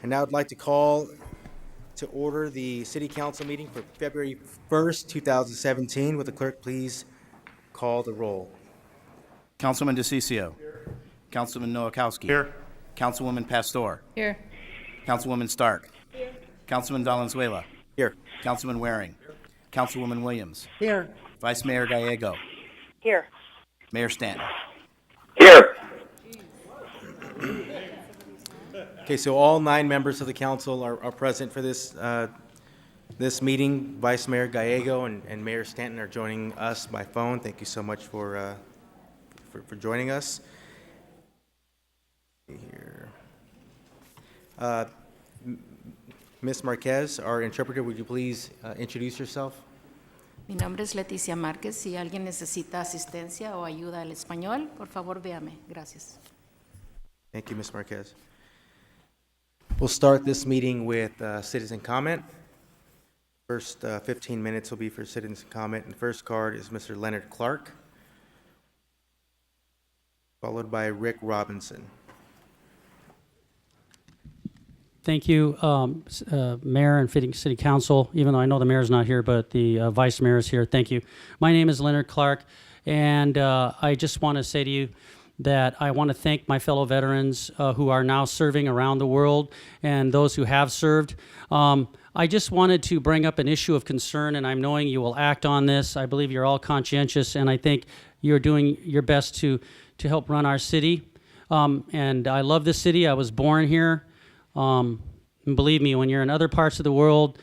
And now I'd like to call to order the city council meeting for February 1st, 2017. Would the clerk please call the roll? Councilman DeCiccio. Councilman Nowakowski. Here. Councilwoman Pastor. Here. Councilwoman Stark. Councilman Valenzuela. Here. Councilman Waring. Councilwoman Williams. Here. Vice Mayor Gallego. Here. Mayor Stanton. Here. Okay, so all 9 members of the council are present for this meeting. Vice Mayor Gallego and Mayor Stanton are joining us by phone. Thank you so much for joining us. Here. Ms. Marquez, our interpreter, would you please introduce yourself? Mi nombre es Leticia Márquez. Si alguien necesita asistencia o ayuda al español, por favor, véame. Gracias. Thank you, Ms. Marquez. We'll start this meeting with citizen comment. First 15 minutes will be for citizen comment, and the first card is Mr. Leonard Clark, followed by Rick Robinson. Thank you, Mayor and Fitting City Council, even though I know the mayor's not here, but the Vice Mayor is here. Thank you. My name is Leonard Clark, and I just want to say to you that I want to thank my fellow veterans who are now serving around the world and those who have served. I just wanted to bring up an issue of concern, and I'm knowing you will act on this. I believe you're all conscientious, and I think you're doing your best to help run our city. And I love this city. I was born here. And believe me, when you're in other parts of the world,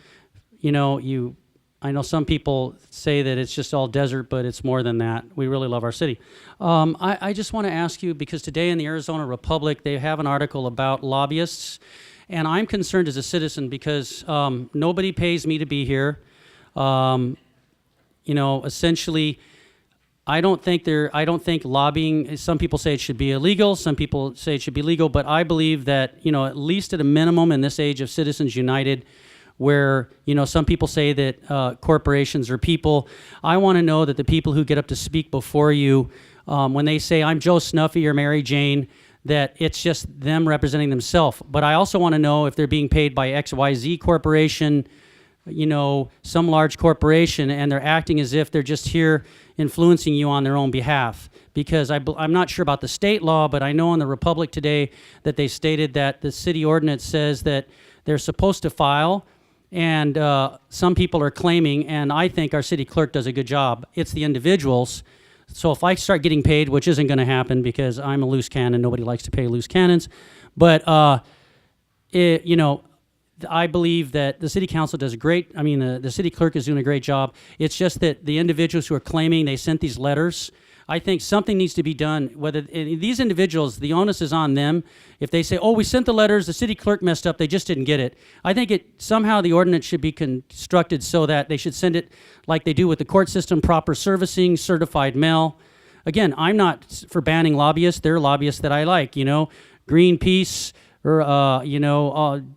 I know some people say that it's just all desert, but it's more than that. We really love our city. I just want to ask you, because today in the Arizona Republic, they have an article about lobbyists, and I'm concerned as a citizen because nobody pays me to be here. Essentially, I don't think lobbying, some people say it should be illegal, some people say it should be legal, but I believe that, at least at a minimum in this age of Citizens United, where, some people say that corporations are people, I want to know that the people who get up to speak before you, when they say, I'm Joe Snuffy or Mary Jane, that it's just them representing themselves. But I also want to know if they're being paid by XYZ Corporation, some large corporation, and they're acting as if they're just here influencing you on their own behalf. Because I'm not sure about the state law, but I know in the Republic today that they stated that the city ordinance says that they're supposed to file, and some people are claiming, and I think our city clerk does a good job, it's the individuals. So if I start getting paid, which isn't going to happen because I'm a loose cannon, nobody likes to pay loose cannons, but I believe that the city council does the city clerk is doing a great job. It's just that the individuals who are claiming they sent these letters, I think something needs to be done. Whether these individuals, the onus is on them. If they say, oh, we sent the letters, the city clerk messed up, they just didn't get it. I think somehow the ordinance should be constructed so that they should send it like they do with the court system, proper servicing, certified mail. Again, I'm not for banning lobbyists. There are lobbyists that I like, Greenpeace, or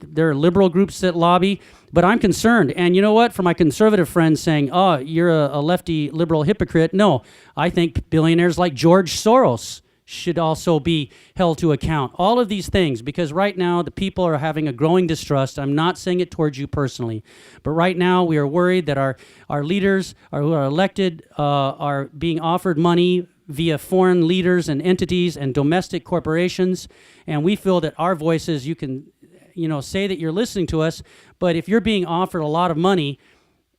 there are liberal groups that lobby, but I'm concerned. And you know what? For my conservative friends saying, oh, you're a lefty liberal hypocrite, no, I think billionaires like George Soros should also be held to account. All of these things, because right now the people are having a growing distrust. I'm not saying it towards you personally, but right now we are worried that our leaders who are elected are being offered money via foreign leaders and entities and domestic corporations, and we feel that our voices, you can, say that you're listening to us, but if you're being offered a lot of money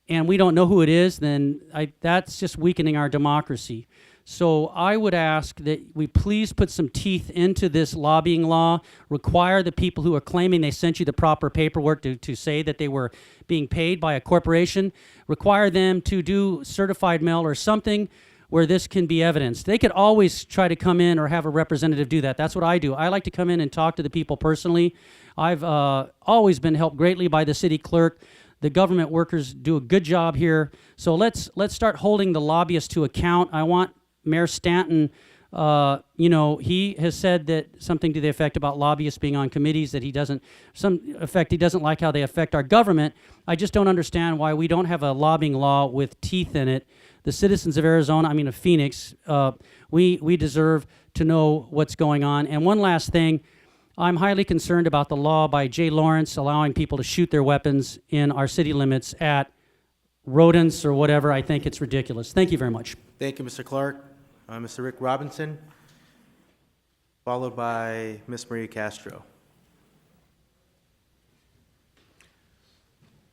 and we don't know who it is, then that's just weakening our democracy. So I would ask that we please put some teeth into this lobbying law, require the people who are claiming they sent you the proper paperwork to say that they were being paid by a corporation, require them to do certified mail or something where this can be evidenced. They could always try to come in or have a representative do that. That's what I do. I like to come in and talk to the people personally. I've always been helped greatly by the city clerk. The government workers do a good job here. So let's start holding the lobbyists to account. I want Mayor Stanton, he has said that something to the effect about lobbyists being on committees that he doesn't like how they affect our government. I just don't understand why we don't have a lobbying law with teeth in it. The citizens of Arizona, of Phoenix, we deserve to know what's going on. And one last thing, I'm highly concerned about the law by Jay Lawrence allowing people to shoot their weapons in our city limits at rodents or whatever. I think it's ridiculous. Thank you very much. Thank you, Mr. Clark. Mr. Rick Robinson, followed by Ms. Maria Castro.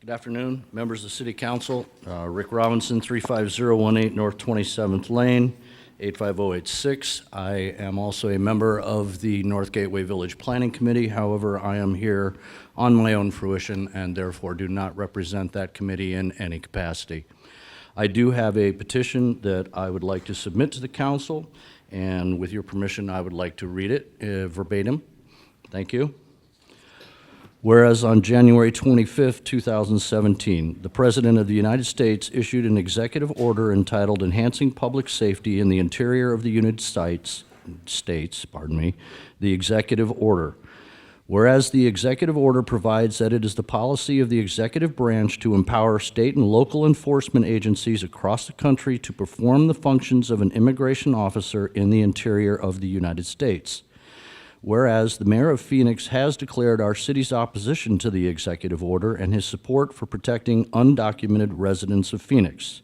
Good afternoon, members of the City Council. Rick Robinson, 35018 North 27th Lane, 85086. I am also a member of the North Gateway Village Planning Committee. However, I am here on my own fruition and therefore do not represent that committee in any capacity. I do have a petition that I would like to submit to the council, and with your permission, I would like to read it verbatim. Thank you. Whereas on January 25, 2017, the President of the United States issued an executive order entitled Enhancing Public Safety in the Interior of the United States, the executive order. Whereas the executive order provides that it is the policy of the executive branch to empower state and local enforcement agencies across the country to perform the functions of an immigration officer in the interior of the United States. Whereas the Mayor of Phoenix has declared our city's opposition to the executive order and his support for protecting undocumented residents of Phoenix.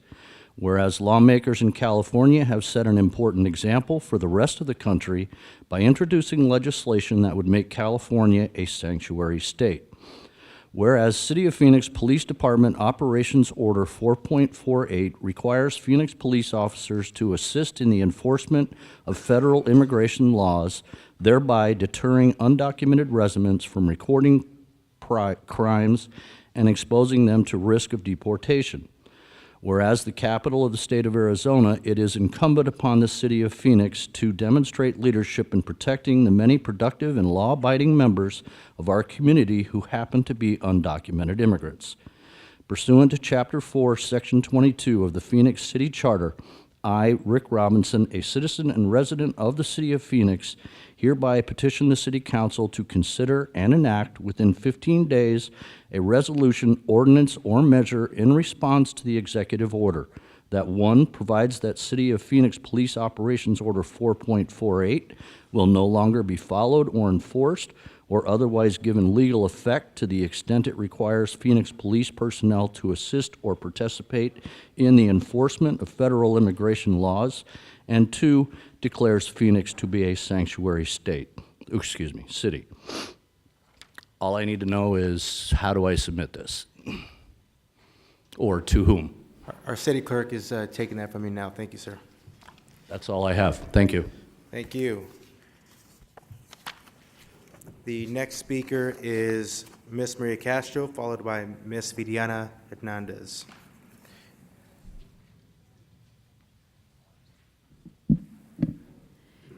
Whereas lawmakers in California have set an important example for the rest of the country by introducing legislation that would make California a sanctuary state. Whereas City of Phoenix Police Department Operations Order 4.48 requires Phoenix police officers to assist in the enforcement of federal immigration laws, thereby deterring undocumented residents from recording crimes and exposing them to risk of deportation. Whereas the capital of the state of Arizona, it is incumbent upon the City of Phoenix to demonstrate leadership in protecting the many productive and law-abiding members of our community who happen to be undocumented immigrants. Pursuant to Chapter 4, Section 22 of the Phoenix City Charter, I, Rick Robinson, a citizen and resident of the City of Phoenix, hereby petition the City Council to consider and enact within 15 days a resolution, ordinance, or measure in response to the executive order that 1, provides that City of Phoenix Police Operations Order 4.48 will no longer be followed or enforced or otherwise given legal effect to the extent it requires Phoenix police personnel to assist or participate in the enforcement of federal immigration laws, and 2, declares Phoenix to be a sanctuary city. All I need to know is, how do I submit this? Or to whom? Our city clerk is taking that from you now. Thank you, sir. That's all I have. Thank you. Thank you. The next speaker is Ms. Maria Castro, followed by Ms. Viviana Hernandez.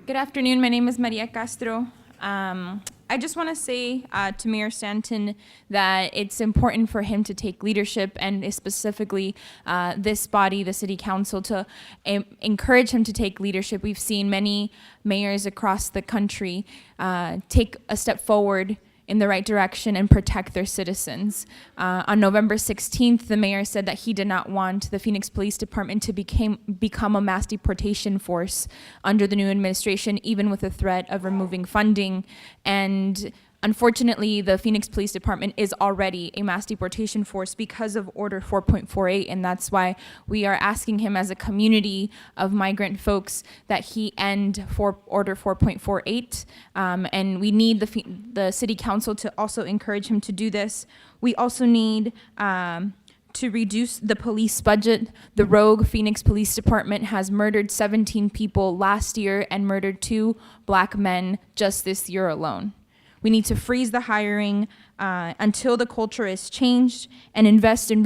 Good afternoon. My name is Maria Castro. I just want to say to Mayor Stanton that it's important for him to take leadership, and specifically this body, the City Council, to encourage him to take leadership. We've seen many mayors across the country take a step forward in the right direction and protect their citizens. On November 16th, the mayor said that he did not want the Phoenix Police Department to become a mass deportation force under the new administration, even with the threat of removing funding. And unfortunately, the Phoenix Police Department is already a mass deportation force because of Order 4.48, and that's why we are asking him as a community of migrant folks that he end Order 4.48, and we need the City Council to also encourage him to do this. We also need to reduce the police budget. The rogue Phoenix Police Department has murdered 17 people last year and murdered 2 black men just this year alone. We need to freeze the hiring until the culture is changed and invest in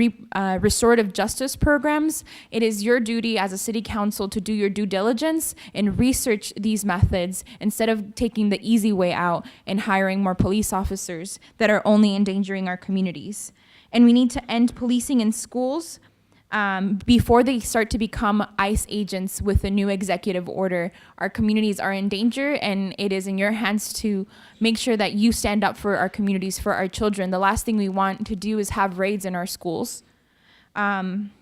restorative justice programs. It is your duty as a city council to do your due diligence and research these methods instead of taking the easy way out and hiring more police officers that are only endangering our communities. And we need to end policing in schools before they start to become ICE agents with the new executive order. Our communities are in danger, and it is in your hands to make sure that you stand up for our communities, for our children. The last thing we want to do is have raids in our schools. And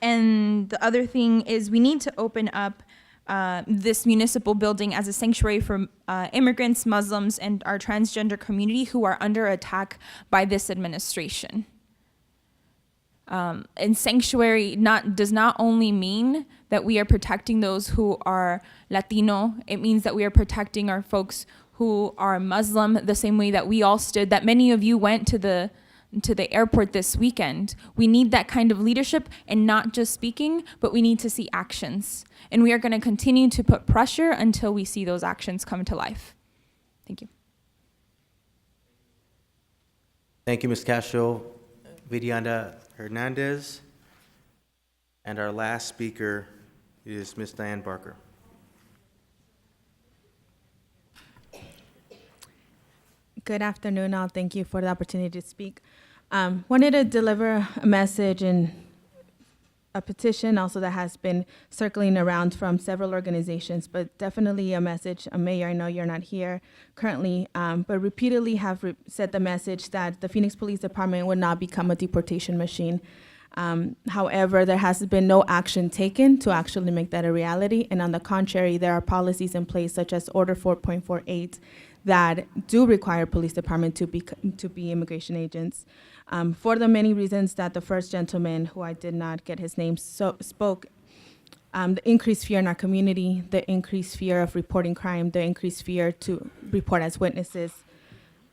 the other thing is we need to open up this municipal building as a sanctuary for immigrants, Muslims, and our transgender community who are under attack by this administration. And sanctuary does not only mean that we are protecting those who are Latino, it means that we are protecting our folks who are Muslim the same way that we all stood, that many of you went to the airport this weekend. We need that kind of leadership, and not just speaking, but we need to see actions. And we are going to continue to put pressure until we see those actions come to life. Thank you. Thank you, Ms. Castro. Vidianda Hernandez. And our last speaker is Ms. Diane Barker. Good afternoon, all. Thank you for the opportunity to speak. Wanted to deliver a message and a petition also that has been circling around from several organizations, but definitely a message. Mayor, I know you're not here currently, but repeatedly have said the message that the Phoenix Police Department would not become a deportation machine. However, there has been no action taken to actually make that a reality. And on the contrary, there are policies in place such as Order 4.48 that do require police department to be immigration agents. For the many reasons that the first gentleman, who I did not get his name, spoke, the increased fear in our community, the increased fear of reporting crime, the increased fear to report as witnesses.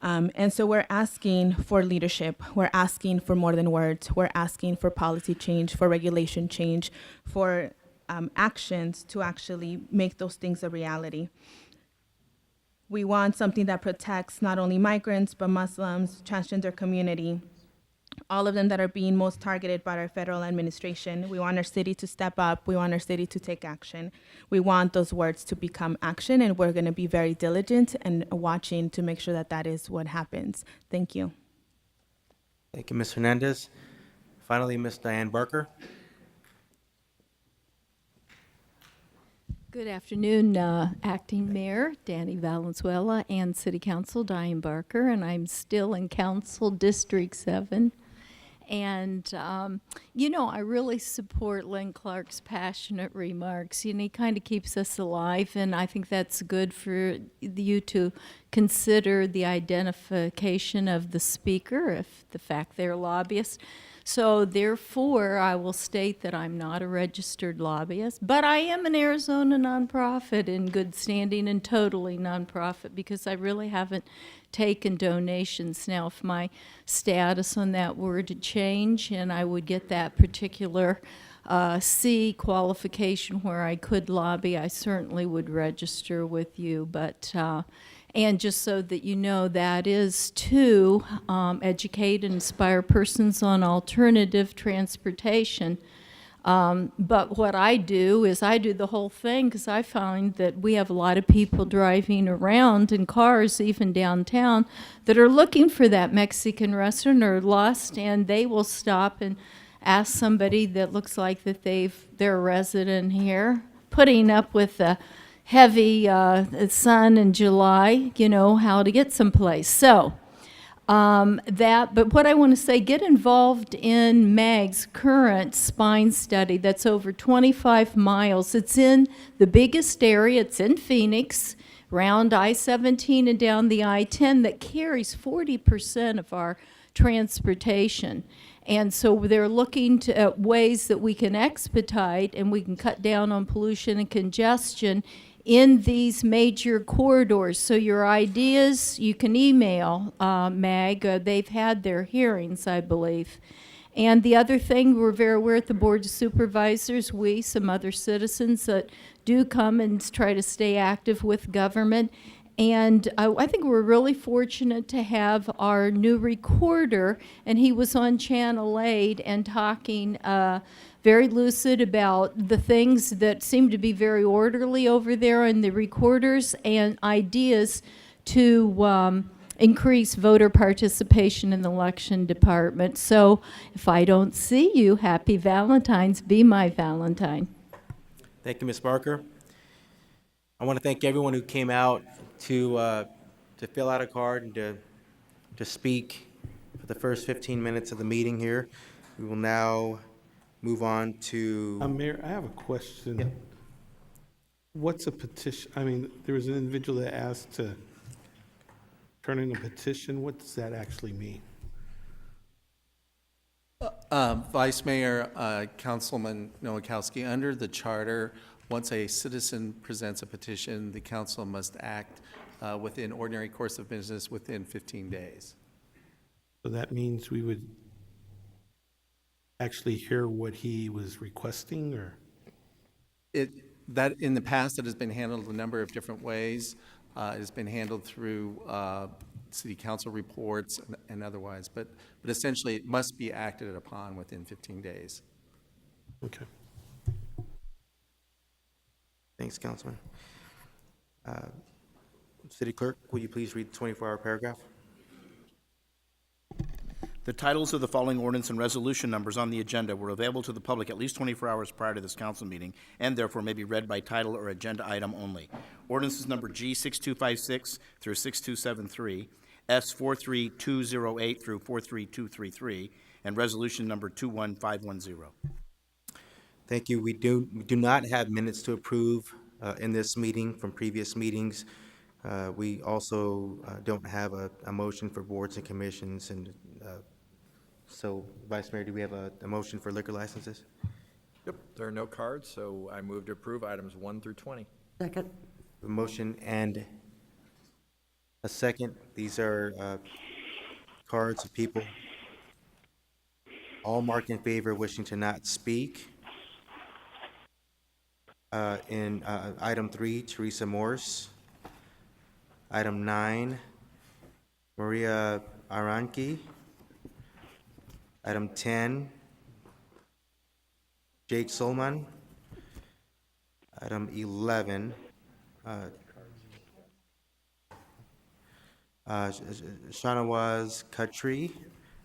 And so we're asking for leadership. We're asking for more than words. We're asking for policy change, for regulation change, for actions to actually make those things a reality. We want something that protects not only migrants, but Muslims, transgender community, all of them that are being most targeted by our federal administration. We want our city to step up. We want our city to take action. We want those words to become action, and we're going to be very diligent and watching to make sure that that is what happens. Thank you. Thank you, Ms. Hernandez. Finally, Ms. Diane Barker. Good afternoon, Acting Mayor Danny Valenzuela and City Council Diane Barker, and I'm still in Council District 7. And, I really support Len Clark's passionate remarks. He kind of keeps us alive, and I think that's good for you to consider the identification of the speaker, if the fact they're lobbyists. So therefore, I will state that I'm not a registered lobbyist, but I am an Arizona nonprofit in good standing and totally nonprofit because I really haven't taken donations. Now, if my status on that were to change and I would get that particular C qualification where I could lobby, I certainly would register with you. But and just so that you know, that is to educate and inspire persons on alternative transportation. But what I do is I do the whole thing because I find that we have a lot of people driving around in cars, even downtown, that are looking for that Mexican restaurant or lost, and they will stop and ask somebody that looks like that they're a resident here, putting up with the heavy sun in July, how to get someplace. So but what I want to say, get involved in MAG's current spine study that's over 25 miles. It's in the biggest area. It's in Phoenix, around I-17 and down the I-10 that carries 40% of our transportation. And so they're looking at ways that we can expedite and we can cut down on pollution and congestion in these major corridors. So your ideas, you can email MAG. They've had their hearings, I believe. And the other thing, we're very aware at the Board of Supervisors, some other citizens that do come and try to stay active with government. And I think we're really fortunate to have our new recorder, and he was on Channel 8 and talking very lucid about the things that seem to be very orderly over there in the recorders and ideas to increase voter participation in the election department. So if I don't see you, happy Valentine's, be my Valentine. Thank you, Ms. Barker. I want to thank everyone who came out to fill out a card and to speak for the first 15 minutes of the meeting here. We will now move on to. Mayor, I have a question. Yeah. What's a petition? I mean, there was an individual that asked to turn in a petition. What does that actually mean? Vice Mayor, Councilman Nowakowski, under the charter, once a citizen presents a petition, the council must act within ordinary course of business within 15 days. So that means we would actually hear what he was requesting, or? That in the past, it has been handled a number of different ways. It has been handled through city council reports and otherwise, but essentially it must be acted upon within 15 days. Okay. Thanks, Councilman. City Clerk, will you please read the 24-hour paragraph? The titles of the following ordinance and resolution numbers on the agenda were available to the public at least 24 hours prior to this council meeting, and therefore may be read by title or agenda item only. Ordinances number G 6256 through 6273, S 43208 through 43233, and resolution number 21510. Thank you. We do not have minutes to approve in this meeting from previous meetings. We also don't have a motion for boards and commissions, and so, Vice Mayor, do we have a motion for liquor licenses? Yep, there are no cards, so I move to approve items 1 through 20. Second. A motion and a second. These are cards of people, all marked in favor, wishing to not speak. In item 3, Teresa Morse. Item 9, Maria Aranqui. Item 10, Jake Solman. Item 11, Shanawaz Khatri.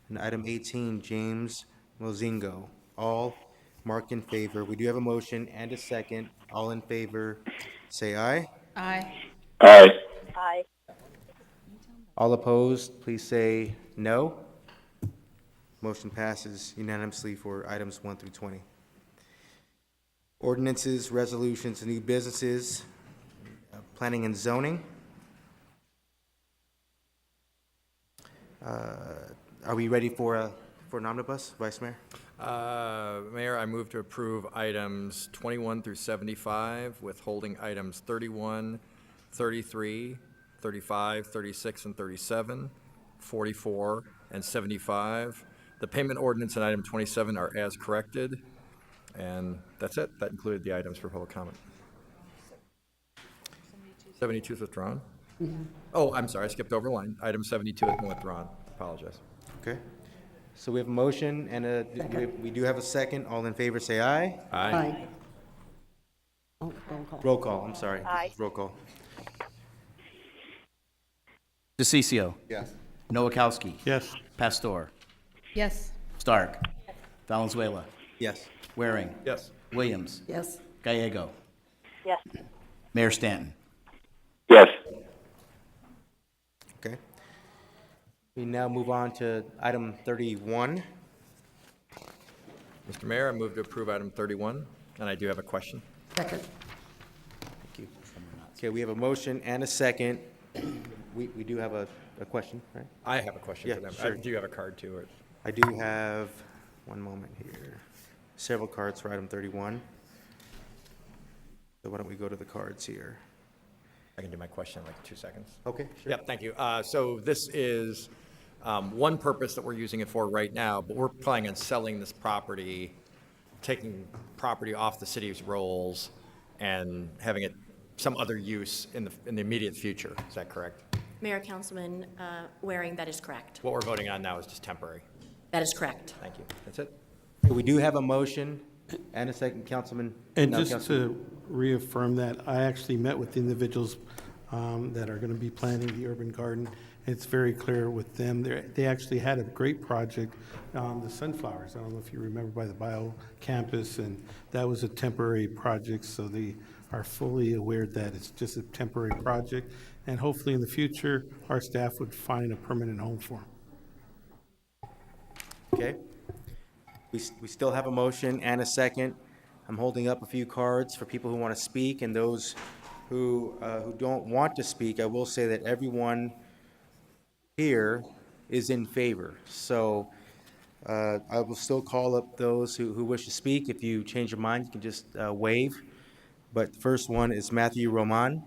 And item 18, James Mozingo. All marked in favor. We do have a motion and a second. All in favor, say aye. Aye. Aye. All opposed, please say no. Motion passes unanimously for items 1 through 20. Ordinances, resolutions, and new businesses, planning and zoning. Are we ready for an omnibus, Vice Mayor? Mayor, I move to approve items 21 through 75, withholding items 31, 33, 35, 36, and 37, 44, and 75. The payment ordinance and item 27 are as corrected, and that's it. That included the items for public comment. 72 is withdrawn? Oh, I'm sorry, I skipped over a line. Item 72 has been withdrawn. Apologize. Okay. So we have a motion and we do have a second. All in favor, say aye. Aye. Oh, roll call. Roll call, I'm sorry. Aye. Roll call. DeCiccio. Yes. Nowakowski. Yes. Pastor. Yes. Stark. Valenzuela. Yes. Waring. Yes. Williams. Yes. Gallego. Yes. Mayor Stanton. Yes. Okay. We now move on to item 31. Mr. Mayor, I move to approve item 31, and I do have a question. Second. Thank you. Okay, we have a motion and a second. We do have a question, right? I have a question Yeah, for them. sure. Do you have a card too? Or? I do have, one moment here, several cards for item 31. So why don't we go to the cards here? I can do my question in like 2 seconds. Okay, sure. Yep, thank you. So this is one purpose that we're using it for right now, but we're planning on selling this property, taking property off the city's rolls and having it some other use in the immediate future. Is that correct? Mayor, Councilman Waring, that is correct. What we're voting on now is just temporary. That is correct. Thank you. That's it. We do have a motion and a second, Councilman. And no, just Councilman. to reaffirm that, I actually met with the individuals that are going to be planning the urban garden. It's very clear with them. They actually had a great project, the sunflowers. I don't know if you remember, by the bio campus, and that was a temporary project, so they are fully aware that it's just a temporary project, and hopefully in the future, our staff would find a permanent home for them. Okay. We still have a motion and a second. I'm holding up a few cards for people who want to speak, and those who don't want to speak. I will say that everyone here is in favor. So I will still call up those who wish to speak. If you change your mind, you can just wave. But the first one is Matthew Roman.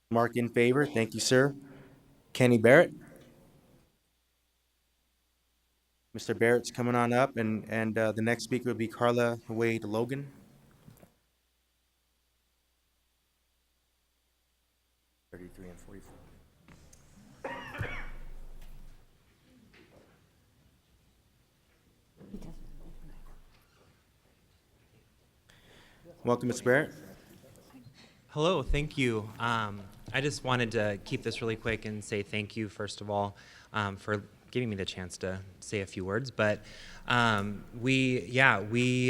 Mark in favor. Thank you, sir. Kenny Barrett. Mr. Barrett's coming on up, and the next speaker would be Carla Wade Logan. And 44. Welcome, Mr. Barrett. Hello, thank you. I just wanted to keep this really quick and say thank you, first of all, for giving me the chance to say a few words. But we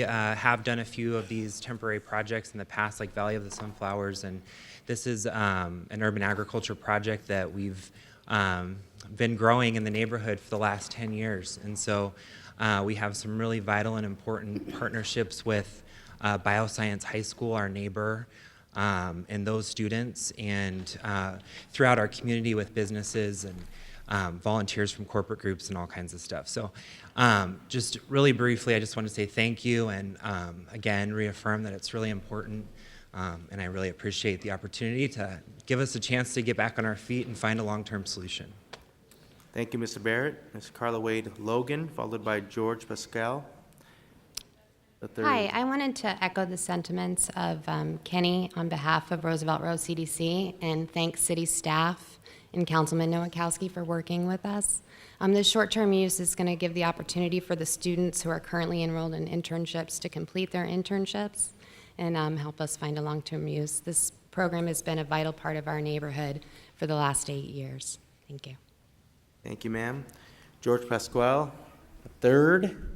have done a few of these temporary projects in the past, like Valley of the Sunflowers, and this is an urban agriculture project that we've been growing in the neighborhood for the last 10 years. And so we have some really vital and important partnerships with Bioscience High School, our neighbor, and those students, and throughout our community with businesses and volunteers from corporate groups and all kinds of stuff. So just really briefly, I just want to say thank you, and again, reaffirm that it's really important, and I really appreciate the opportunity to give us a chance to get back on our feet and find a long-term solution. Thank you, Mr. Barrett. Ms. Carla Wade Logan, followed by George Pascal. Hi, I wanted to echo the sentiments of Kenny on behalf of Roosevelt Road CDC, and thank city staff and Councilman Nowakowski for working with us. This short-term use is going to give the opportunity for the students who are currently enrolled in internships to complete their internships and help us find a long-term use. This program has been a vital part of our neighborhood for the last 8 years. Thank you. Thank you, ma'am. George Pasquale, third.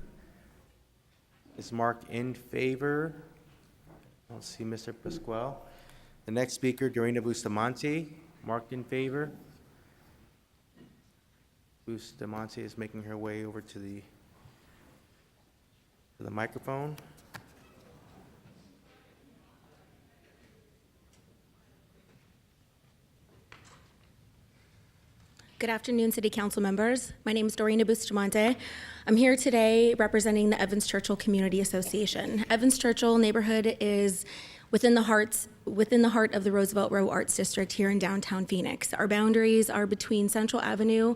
Is Mark in favor? I don't see Mr. Pasquale. The next speaker, Dorina Bustamante. Mark in favor. Bustamante is making her way over to the microphone. Good afternoon, City Council members. My name is Dorina Bustamante. I'm here today representing the Evans Churchill Community Association. Evans Churchill neighborhood is within the heart of the Roosevelt Row Arts District here in downtown Phoenix. Our boundaries are between Central Avenue,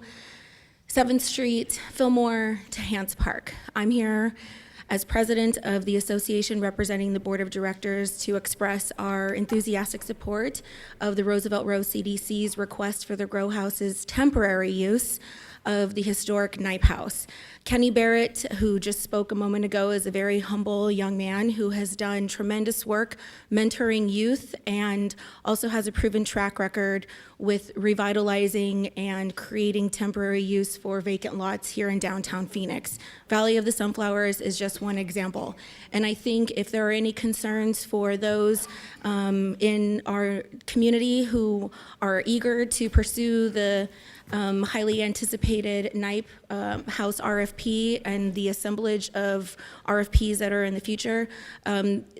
7th Street, Fillmore to Hance Park. I'm here as president of the association representing the board of directors to express our enthusiastic support of the Roosevelt Row CDC's request for the grow house's temporary use of the historic Knipe House. Kenny Barrett, who just spoke a moment ago, is a very humble young man who has done tremendous work mentoring youth and also has a proven track record with revitalizing and creating temporary use for vacant lots here in downtown Phoenix. Valley of the Sunflowers is just one example. And I think if there are any concerns for those in our community who are eager to pursue the highly anticipated Knipe House RFP and the assemblage of RFPs that are in the future,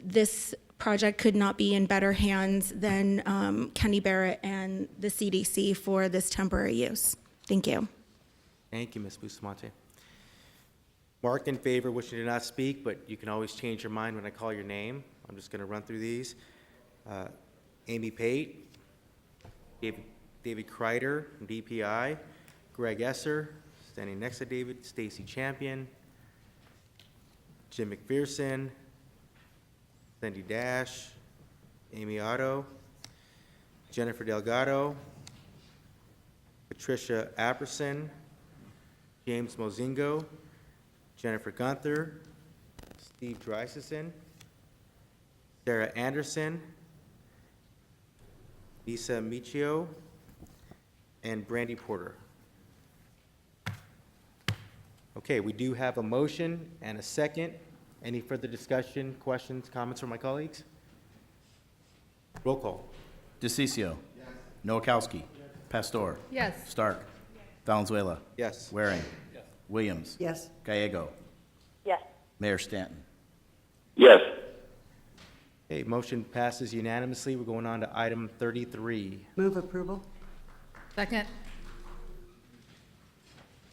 this project could not be in better hands than Kenny Barrett and the CDC for this temporary use. Thank you. Thank you, Ms. Bustamante. Mark in favor, wishing to not speak, but you can always change your mind when I call your name. I'm just going to run through these. Amy Pate, David Kreider, DPI, Greg Esser, standing next to David, Stacy Champion, Jim McPherson, Cindy Dash, Amy Otto, Jennifer Delgado, Patricia Apperson, James Mozingo, Jennifer Gunther, Steve Dreisison, Sarah Anderson, Lisa Michio, and Brandy Porter. Okay, we do have a motion and a second. Any further discussion, questions, comments from my colleagues? Roll call. DeCiccio. Yes. Nowakowski. Yes. Pastor. Yes. Stark. Valenzuela. Yes. Waring. Yes. Williams. Yes. Gallego. Yes. Mayor Stanton. Yes. Okay, motion passes unanimously. We're going on to item 33. Move approval. Second.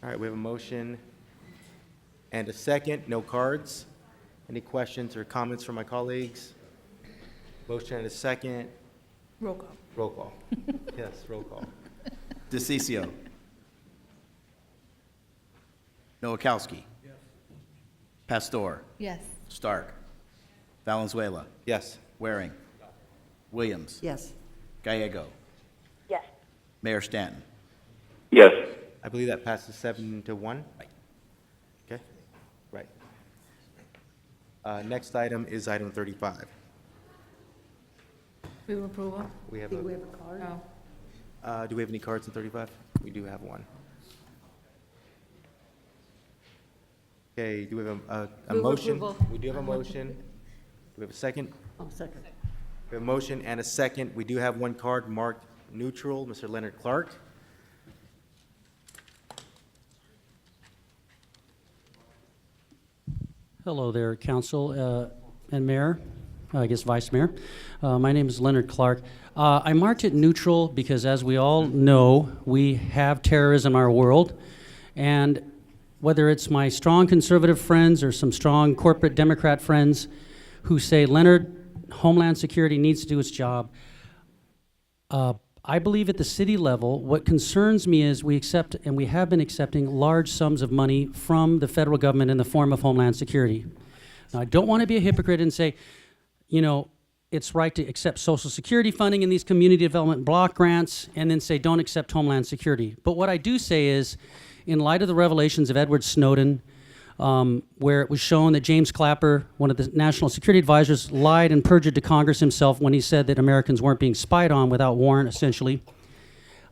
All right, we have a motion and a second. No cards. Any questions or comments from my colleagues? Motion and a second. Roll call. Roll call. Yes, roll call. DeCiccio. Noakowski. Pastor. Yes. Stark. Valenzuela. Yes. Waring. Williams. Yes. Gallego. Yes. Mayor Stanton. Yes. I believe that passes 7-1. Right. Okay, right. Next item is item 35. Move approval. We have Do we a, have a card? Oh. do we have any cards in 35? We do have one. Okay, do we have a Move motion? approval. We do have a motion. Do we have a second? Oh, second. We have a motion and a second. We do have one card marked neutral, Mr. Leonard Clark. Hello there, Council and Mayor, I guess Vice Mayor. My name is Leonard Clark. I marked it neutral because, as we all know, we have terrorism in our world. And whether it's my strong conservative friends or some strong corporate Democrat friends who say, Leonard, Homeland Security needs to do its job, I believe at the city level, what concerns me is we accept, and we have been accepting, large sums of money from the federal government in the form of Homeland Security. Now, I don't want to be a hypocrite and say, you know, it's right to accept Social Security funding in these community development block grants and then say don't accept Homeland Security. But what I do say is, in light of the revelations of Edward Snowden, where it was shown that James Clapper, one of the national security advisors, lied and perjured to Congress himself when he said that Americans weren't being spied on without warrant, essentially.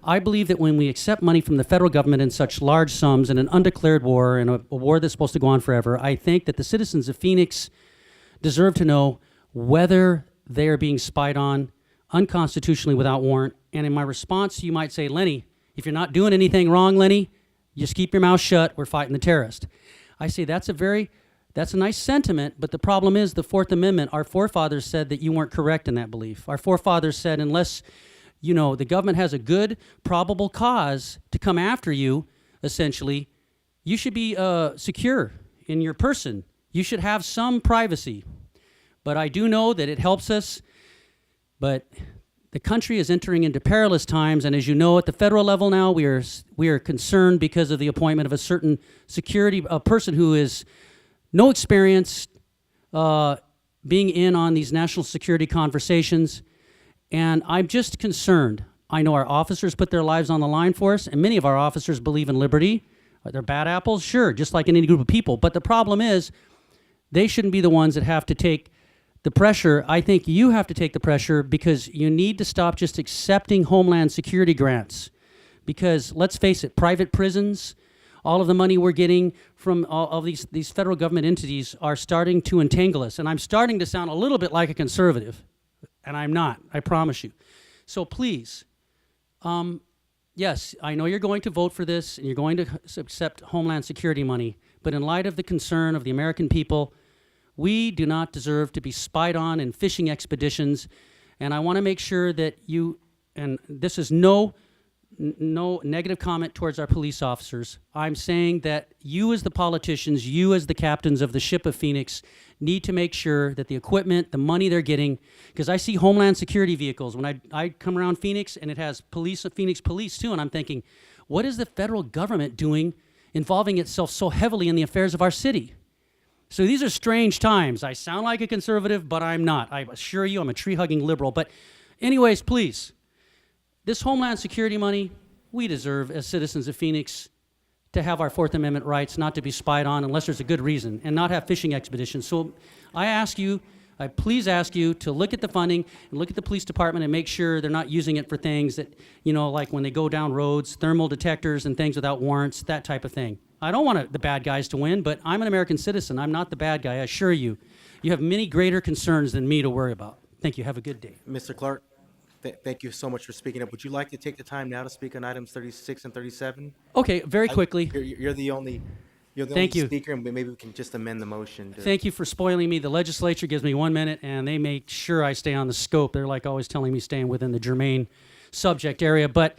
I believe that when we accept money from the federal government in such large sums in an undeclared war, and a war that's supposed to go on forever, I think that the citizens of Phoenix deserve to know whether they are being spied on unconstitutionally without warrant. And in my response, you might say, Lenny, if you're not doing anything wrong, Lenny, just keep your mouth shut, we're fighting the terrorist. I say that's a nice sentiment, but the problem is the Fourth Amendment, our forefathers said that you weren't correct in that belief. Our forefathers said unless, you know, the government has a good probable cause to come after you, essentially, you should be secure in your person. You should have some privacy. But I do know that it helps us, but the country is entering into perilous times, and as you know, at the federal level now, we are concerned because of the appointment of a certain a person who is no experience being in on these national security conversations, and I'm just concerned. I know our officers put their lives on the line for us, and many of our officers believe in liberty. Are there bad apples? Sure, just like in any group of people. But the problem is, they shouldn't be the ones that have to take the pressure. I think you have to take the pressure because you need to stop just accepting Homeland Security grants. Because let's face it, private prisons, all of the money we're getting from all of these federal government entities are starting to entangle us. And I'm starting to sound a little bit like a conservative, and I'm not, I promise you. So please, yes, I know you're going to vote for this and you're going to accept Homeland Security money, but in light of the concern of the American people, we do not deserve to be spied on in fishing expeditions, and I want to make sure that you, and this is no negative comment towards our police officers. I'm saying that you as the politicians, you as the captains of the ship of Phoenix, need to make sure that the equipment, the money they're getting, because I see Homeland Security vehicles when I come around Phoenix, and it has Phoenix Police too, and I'm thinking, what is the federal government doing involving itself so heavily in the affairs of our city? So these are strange times. I sound like a conservative, but I'm not. I assure you I'm a tree-hugging liberal. But anyways, please, this Homeland Security money, we deserve as citizens of Phoenix to have our Fourth Amendment rights, not to be spied on unless there's a good reason, and not have fishing expeditions. So I please ask you to look at the funding and look at the police department and make sure they're not using it for things that, you know, like when they go down roads, thermal detectors and things without warrants, that type of thing. I don't want the bad guys to win, but I'm an American citizen. I'm not the bad guy, I assure you. You have many greater concerns than me to worry about. Thank you. Have a good day. Mr. Clark, thank you so much for speaking up. Would you like to take the time now to speak on items 36 and 37? Okay, very quickly. You're the only You're the Thank only you. speaker, and maybe we can just amend the motion. Thank you for spoiling me. The legislature gives me 1 minute, and they make sure I stay on the scope. They're like always telling me staying within the germane subject area. But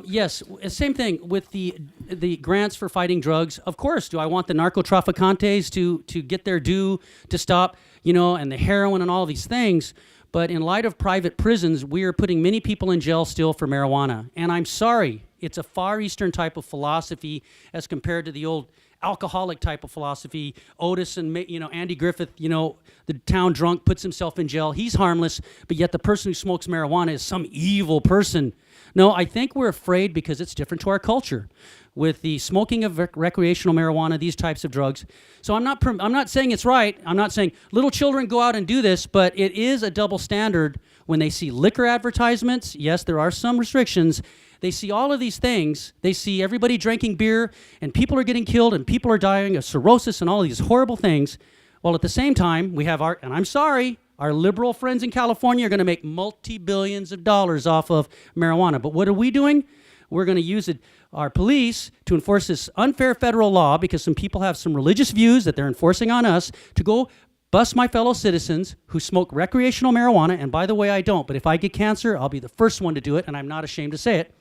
yes, same thing with the grants for fighting drugs. Of course, do I want the narcotraficantes to get their due, to stop, and the heroin and all these things? But in light of private prisons, we are putting many people in jail still for marijuana. And I'm sorry, it's a Far Eastern type of philosophy as compared to the old alcoholic type of philosophy. Otis and Andy Griffith, the town drunk puts himself in jail. He's harmless, but yet the person who smokes marijuana is some evil person. No, I think we're afraid because it's different to our culture with the smoking of recreational marijuana, these types of drugs. So I'm not saying it's right. I'm not saying little children go out and do this, but it is a double standard when they see liquor advertisements. Yes, there are some restrictions. They see all of these things. They see everybody drinking beer, and people are getting killed, and people are dying of cirrhosis and all of these horrible things. While at the same time, we have and I'm sorry, our liberal friends in California are going to make multi-billions of dollars off of marijuana. But what are we doing? We're going to use our police to enforce this unfair federal law because some people have some religious views that they're enforcing on us to go bust my fellow citizens who smoke recreational marijuana. And by the way, I don't. But if I get cancer, I'll be the first one to do it, and I'm not ashamed to say it.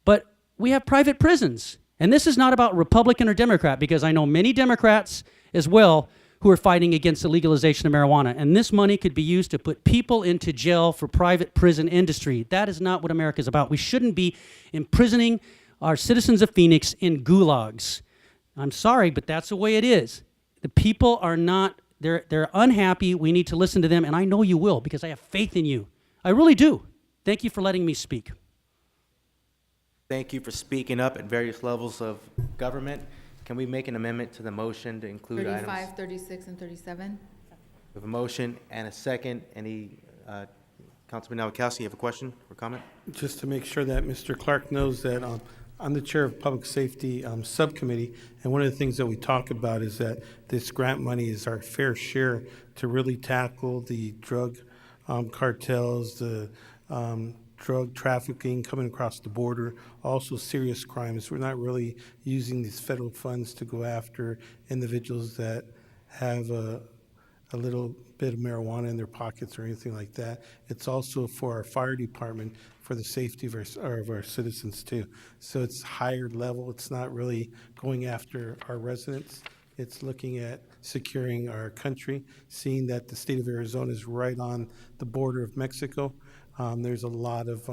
But we have private prisons. And this is not about Republican or Democrat, because I know many Democrats as well who are fighting against the legalization of marijuana. And this money could be used to put people into jail for private prison industry. That is not what America is about. We shouldn't be imprisoning our citizens of Phoenix in gulags. I'm sorry, but that's the way it is. The people are not, they're unhappy. We need to listen to them, and I know you will because I have faith in you. I really do. Thank you for letting me speak. Thank you for speaking up at various levels of government. Can we make an amendment to the motion to include items? 35, 36, and 37? We have a motion and a second. Any, Councilman Nowakowski, you have a question or comment? Just to make sure that Mr. Clark knows that I'm the chair of Public Safety Subcommittee, and one of the things that we talk about is that this grant money is our fair share to really tackle the drug cartels, the drug trafficking coming across the border, also serious crimes. We're not really using these federal funds to go after individuals that have a little bit of marijuana in their pockets or anything like that. It's also for our fire department, for the safety of our citizens too. So it's higher level. It's not really going after our residents. It's looking at securing our country, seeing that the state of Arizona is right on the border of Mexico. There's a lot of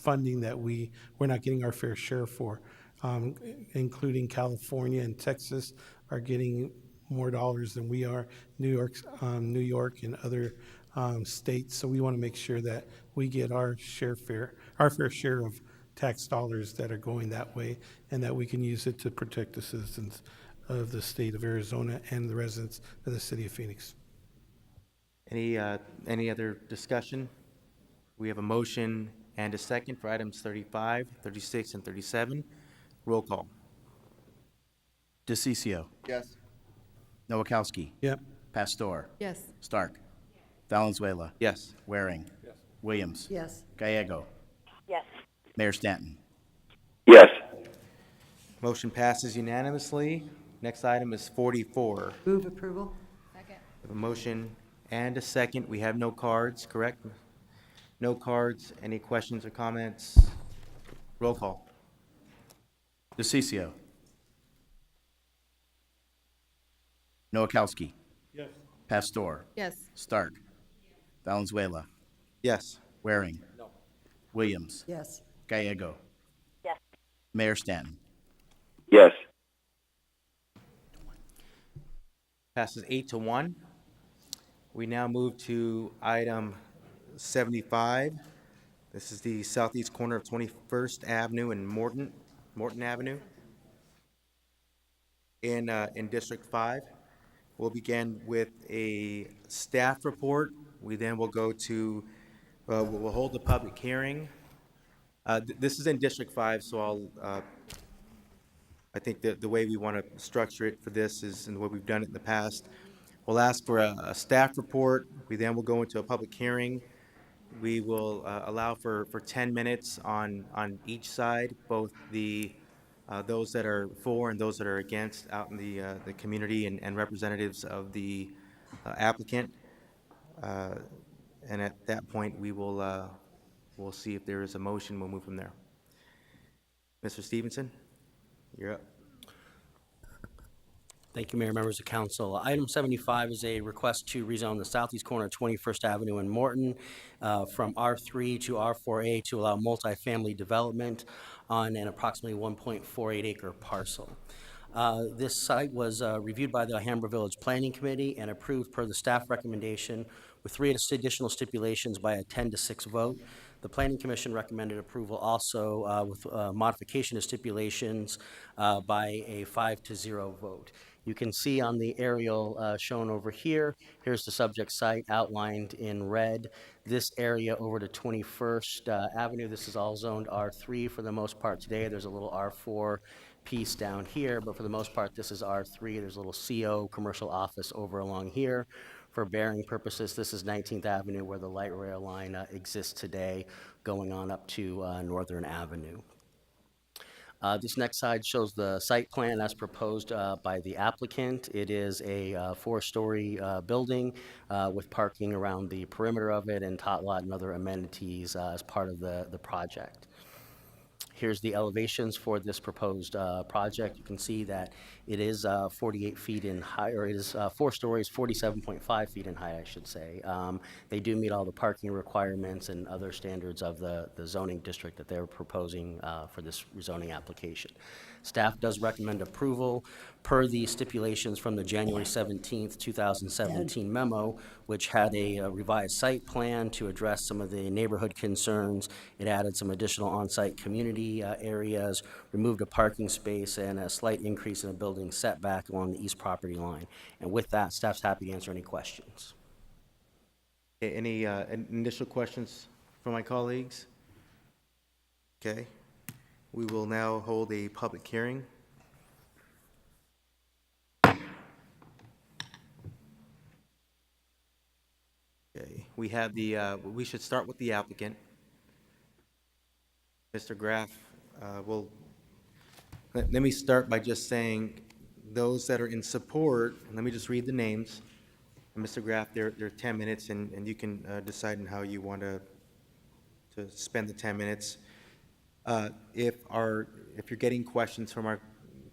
funding that we're not getting our fair share for, including California and Texas are getting more dollars than we are, New York and other states. So we want to make sure that we get our fair share of tax dollars that are going that way, and that we can use it to protect the citizens of the state of Arizona and the residents of the city of Phoenix. Any other discussion? We have a motion and a second for items 35, 36, and 37. Roll call. DeCiccio. Yes. Nowakowski. Yep. Pastor. Yes. Stark. Valenzuela. Yes. Waring. Williams. Yes. Gallego. Yes. Mayor Stanton. Yes. Motion passes unanimously. Next item is 44. Move approval? Second. We have a motion and a second. We have no cards, correct? No cards. Any questions or comments? Roll call. DeCiccio. Nowakowski. Yes. Pastor. Yes. Stark. Valenzuela. Yes. Waring. No. Williams. Yes. Gallego. Yes. Mayor Stanton. Yes. Passes 8-1. We now move to item 75. This is the southeast corner of 21st Avenue and Morton Avenue in District 5. We'll begin with a staff report. We then will go to, we'll hold the public hearing. This is in District 5, so I think that the way we want to structure it for this is in the way we've done it in the past. We'll ask for a staff report. We then will go into a public hearing. We will allow for 10 minutes on each side, both the those that are for and those that are against out in the community and representatives of the applicant. And at that point, we'll see if there is a motion. We'll move from there. Mr. Stevenson, you're up. Thank you, Mayor, members of council. Item 75 is a request to rezone the southeast corner of 21st Avenue in Morton from R3 to R4A to allow multifamily development on an approximately 1.48 acre parcel. This site was reviewed by the Alhambra Village Planning Committee and approved per the staff recommendation with 3 additional stipulations by a 10-6 vote. The Planning Commission recommended approval also with modification of stipulations by a 5-0 vote. You can see on the aerial shown over here, here's the subject site outlined in red. This area over to 21st Avenue, this is all zoned R3 for the most part today. There's a little R4 piece down here, but for the most part, this is R3. There's a little CO, commercial office over along here. For bearing purposes, this is 19th Avenue where the light rail line exists today, going on up to Northern Avenue. This next slide shows the site plan as proposed by the applicant. It is a 4-story building with parking around the perimeter of it and tot lot and other amenities as part of the project. Here's the elevations for this proposed project. You can see that it is 48 feet in height, or it is 4 stories, 47.5 feet in height, I should say. They do meet all the parking requirements and other standards of the zoning district that they're proposing for this rezoning application. Staff does recommend approval per the stipulations from the January 17th, 2017 memo, which had a revised site plan to address some of the neighborhood concerns. It added some additional on-site community areas, removed a parking space, and a slight increase in a building setback along the east property line. And with that, staff's happy to answer any questions. Okay, any initial questions from my colleagues? Okay. We will now hold a public hearing. Okay, we have we should start with the applicant. Mr. Graff, let me start by just saying those that are in support, let me just read the names. And Mr. Graff, there are 10 minutes and you can decide on how you want to spend the 10 minutes. If you're getting questions from our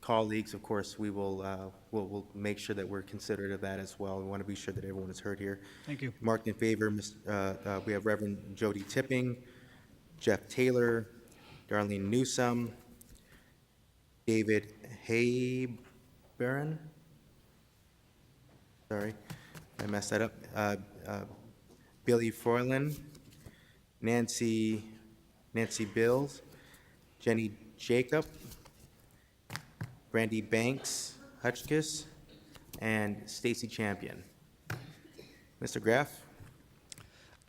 colleagues, of course, we'll make sure that we're considerate of that as well. We want to be sure that everyone is heard here. Thank you. Marked in favor, we have Reverend Jody Tipping, Jeff Taylor, Darlene Newsome, David Haybaron. Sorry, I messed that up. Billy Froylan, Nancy Bills, Jenny Jacob, Brandy Banks Hutchkiss, and Stacy Champion. Mr. Graff?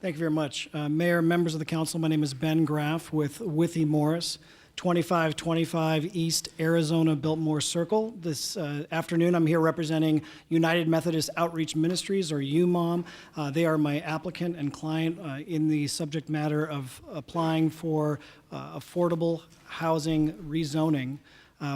Thank you very much. Mayor, members of the council, my name is Ben Graff with Withy Morris, 2525 East Arizona Biltmore Circle. This afternoon, I'm here representing United Methodist Outreach Ministries, or UMOM. They are my applicant and client in the subject matter of applying for affordable housing rezoning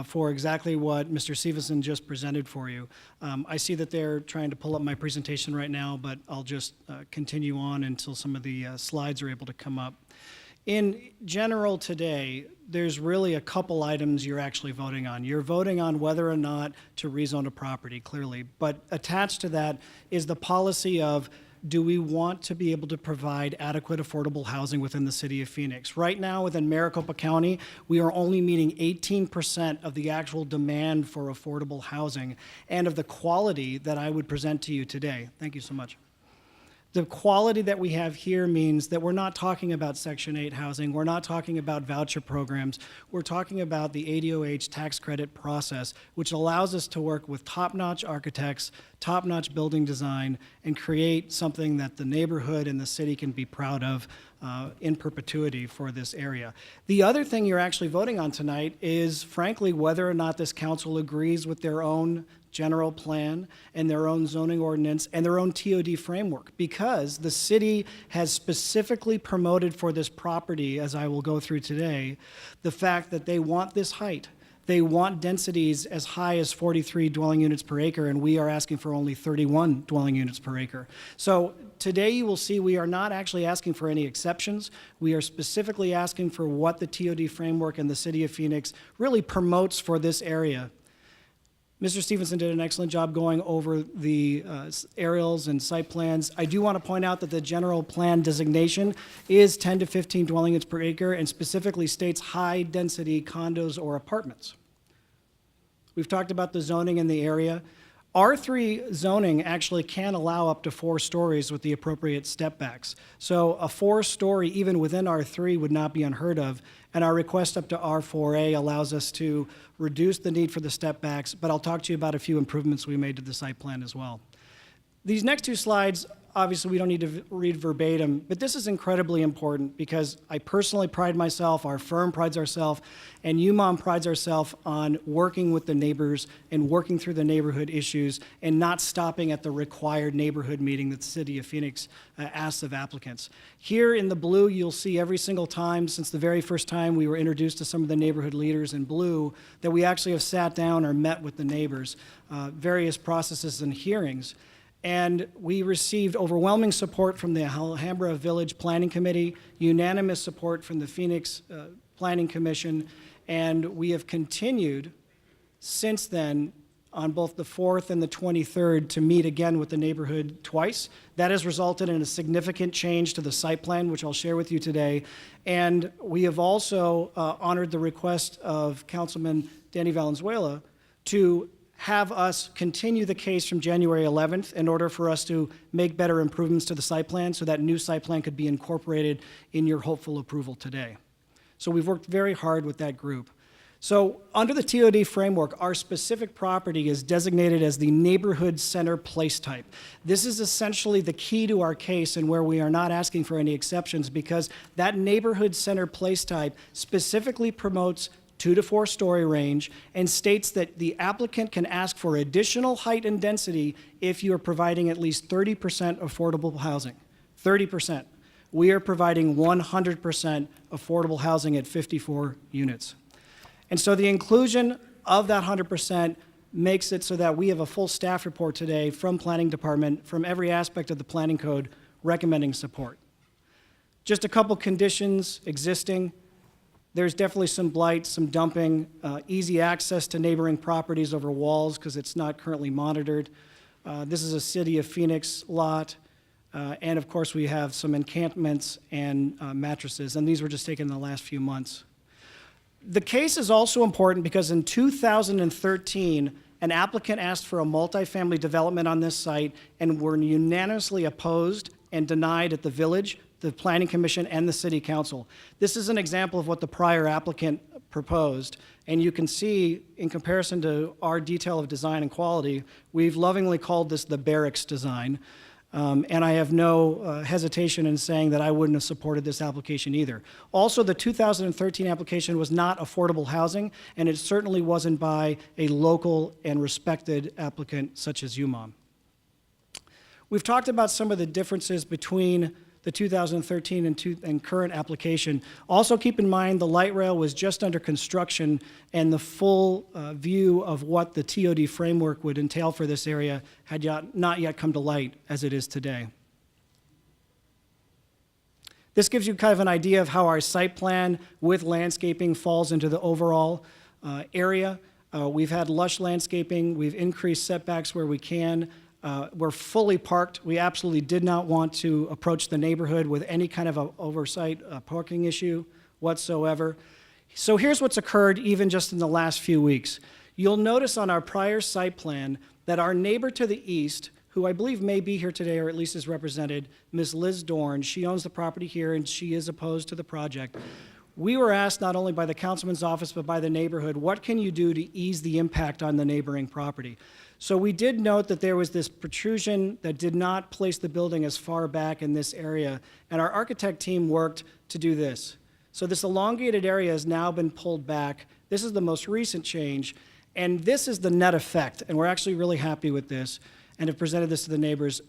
for exactly what Mr. Stevenson just presented for you. I see that they're trying to pull up my presentation right now, but I'll just continue on until some of the slides are able to come up. In general today, there's really a couple items you're actually voting on. You're voting on whether or not to rezone a property, clearly, but attached to that is the policy of, do we want to be able to provide adequate affordable housing within the city of Phoenix? Right now, within Maricopa County, we are only meeting 18% of the actual demand for affordable housing and of the quality that I would present to you today. Thank you so much. The quality that we have here means that we're not talking about Section 8 housing, we're not talking about voucher programs, we're talking about the ADOH tax credit process, which allows us to work with top-notch architects, top-notch building design, and create something that the neighborhood and the city can be proud of in perpetuity for this area. The other thing you're actually voting on tonight is, frankly, whether or not this council agrees with their own general plan and their own zoning ordinance and their own TOD framework, because the city has specifically promoted for this property, as I will go through today, the fact that they want this height. They want densities as high as 43 dwelling units per acre, and we are asking for only 31 dwelling units per acre. So today you will see we are not actually asking for any exceptions. We are specifically asking for what the TOD framework and the City of Phoenix really promotes for this area. Mr. Stevenson did an excellent job going over the aerials and site plans. I do want to point out that the general plan designation is 10 to 15 dwelling units per acre and specifically states high-density condos or apartments. We've talked about the zoning in the area. R3 zoning actually can allow up to 4 stories with the appropriate step backs. So a 4-story, even within R3, would not be unheard of. And our request up to R4A allows us to reduce the need for the step backs, but I'll talk to you about a few improvements we made to the site plan as well. These next 2 slides, obviously we don't need to read verbatim, but this is incredibly important because I personally pride myself, our firm prides ourselves, and UMOM prides ourselves on working with the neighbors and working through the neighborhood issues and not stopping at the required neighborhood meeting that the City of Phoenix asks of applicants. Here in the blue, you'll see every single time since the very first time we were introduced to some of the neighborhood leaders in blue that we actually have sat down or met with the neighbors, various processes and hearings. And we received overwhelming support from the Alhambra Village Planning Committee, unanimous support from the Phoenix Planning Commission, and we have continued since then on both the 4th and the 23rd to meet again with the neighborhood twice. That has resulted in a significant change to the site plan, which I'll share with you today. And we have also honored the request of Councilman Danny Valenzuela to have us continue the case from January 11th in order for us to make better improvements to the site plan so that new site plan could be incorporated in your hopeful approval today. So we've worked very hard with that group. So under the TOD framework, our specific property is designated as the neighborhood center place type. This is essentially the key to our case and where we are not asking for any exceptions because that neighborhood center place type specifically promotes 2 to 4 story range and states that the applicant can ask for additional height and density if you are providing at least 30% affordable housing. 30%. We are providing 100% affordable housing at 54 units. And so the inclusion of that 100% makes it so that we have a full staff report today from Planning Department, from every aspect of the planning code, recommending support. Just a couple conditions existing. There's definitely some blight, some dumping, easy access to neighboring properties over walls because it's not currently monitored. This is a City of Phoenix lot. And of course, we have some encampments and mattresses, and these were just taken in the last few months. The case is also important because in 2013, an applicant asked for a multifamily development on this site and were unanimously opposed and denied at the village, the Planning Commission, and the City Council. This is an example of what the prior applicant proposed, and you can see, in comparison to our detail of design and quality, we've lovingly called this the barracks design, and I have no hesitation in saying that I wouldn't have supported this application either. Also, the 2013 application was not affordable housing, and it certainly wasn't by a local and respected applicant such as UMOM. We've talked about some of the differences between the 2013 and current application. Also keep in mind the light rail was just under construction and the full view of what the TOD framework would entail for this area had not yet come to light as it is today. This gives you kind of an idea of how our site plan with landscaping falls into the overall area. We've had lush landscaping, we've increased setbacks where we can. We're fully parked. We absolutely did not want to approach the neighborhood with any kind of a oversight parking issue whatsoever. So here's what's occurred even just in the last few weeks. You'll notice on our prior site plan that our neighbor to the east, who I believe may be here today or at least is represented, Ms. Liz Dorn, she owns the property here and she is opposed to the project. We were asked not only by the councilman's office but by the neighborhood, what can you do to ease the impact on the neighboring property? So we did note that there was this protrusion that did not place the building as far back in this area, and our architect team worked to do this. So this elongated area has now been pulled back. This is the most recent change, and this is the net effect, and we're actually really happy with this and have presented this to the neighbors.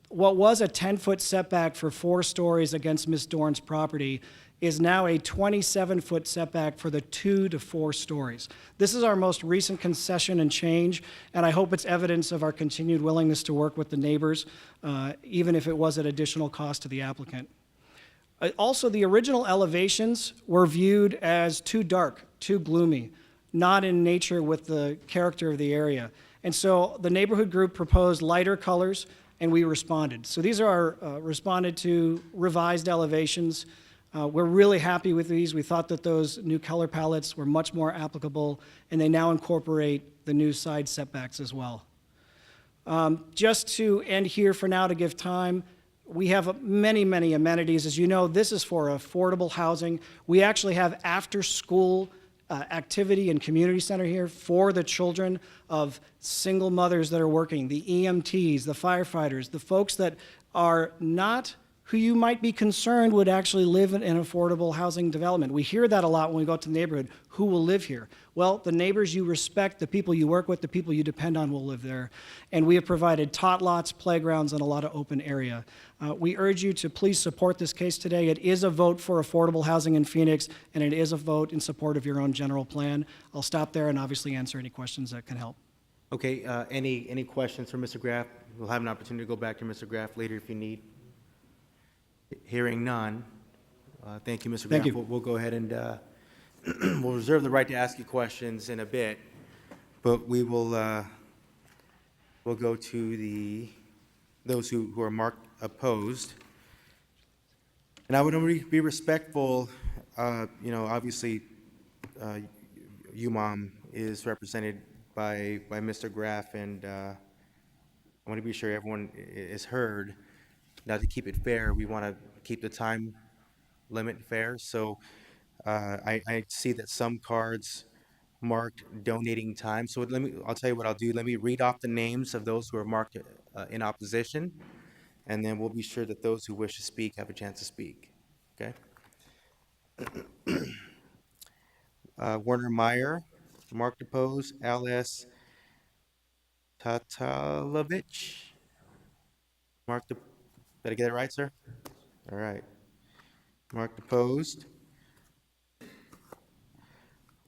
What was a 10-foot setback for 4 stories against Ms. Dorn's property is now a 27-foot setback for the 2 to 4 stories. This is our most recent concession and change, and I hope it's evidence of our continued willingness to work with the neighbors, even if it was at additional cost to the applicant. Also, the original elevations were viewed as too dark, too gloomy, not in nature with the character of the area. And so the neighborhood group proposed lighter colors, and we responded. So these are our responded to revised elevations. We're really happy with these. We thought that those new color palettes were much more applicable, and they now incorporate the new side setbacks as well. Just to end here for now to give time, we have many, many amenities. As you know, this is for affordable housing. We actually have after-school activity and community center here for the children of single mothers that are working, the EMTs, the firefighters, the folks that are not who you might be concerned would actually live in an affordable housing development. We hear that a lot when we go out to the neighborhood. Who will live here? Well, the neighbors you respect, the people you work with, the people you depend on will live there. And we have provided tot lots, playgrounds, and a lot of open area. We urge you to please support this case today. It is a vote for affordable housing in Phoenix, and it is a vote in support of your own general plan. I'll stop there and obviously answer any questions that can help. Okay, any questions for Mr. Graff? We'll have an opportunity to go back to Mr. Graff later if you need. Hearing none. Thank you, Mr. Graff. Thank you. We'll go ahead and we'll reserve the right to ask you questions in a bit, but we will we'll go to those who are marked opposed. And I would only be respectful. Obviously, UMOM is represented by Mr. Graff, and I want to be sure everyone is heard. Now, to keep it fair, we want to keep the time limit fair. So I see that some cards marked donating time. So I'll tell you what I'll do. Let me read off the names of those who are marked in opposition, and then we'll be sure that those who wish to speak have a chance to speak. Okay? Werner Meyer, marked opposed. L.S. Tatalovich, marked opposed. Did I get it right, sir? All right. Marked opposed.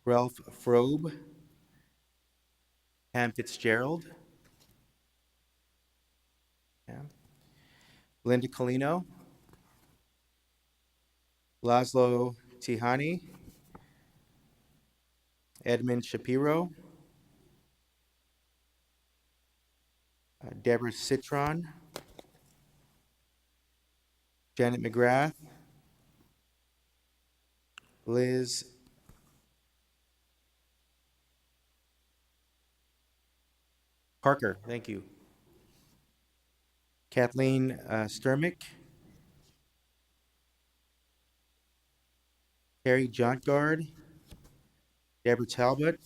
Ralph Frobe. Pam Fitzgerald. Yeah. Linda Colino. Laszlo Tihani. Edmund Shapiro. Deborah Citron. Janet McGrath, Liz Parker, thank you. Kathleen Sturmick, Carrie Jontgard, Deborah Talbot,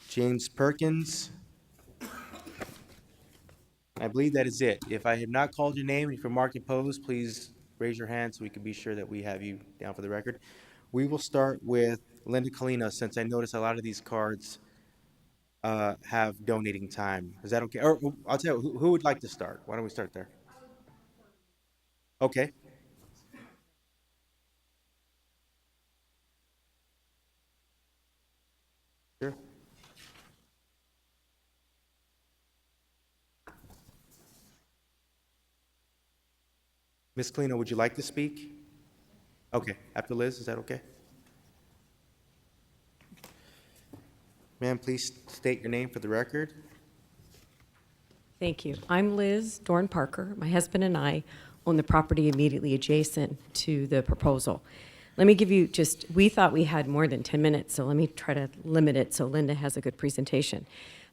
James Perkins. I believe that is it. If I have not called your name, if you're marked opposed, please raise your hand so we can be sure that we have you down for the record. We will start with Linda Colina, since I notice a lot of these cards have donating time. Is that okay? Or I'll tell you, who would like to start? Why don't we start there? Okay. Sure. Ms. Colino, would you like to speak? Okay, after Liz, is that okay? Ma'am, please state your name for the record. Thank you. I'm Liz Dorn Parker. My husband and I own the property immediately adjacent to the proposal. Let me give you we thought we had more than 10 minutes, so let me try to limit it so Linda has a good presentation.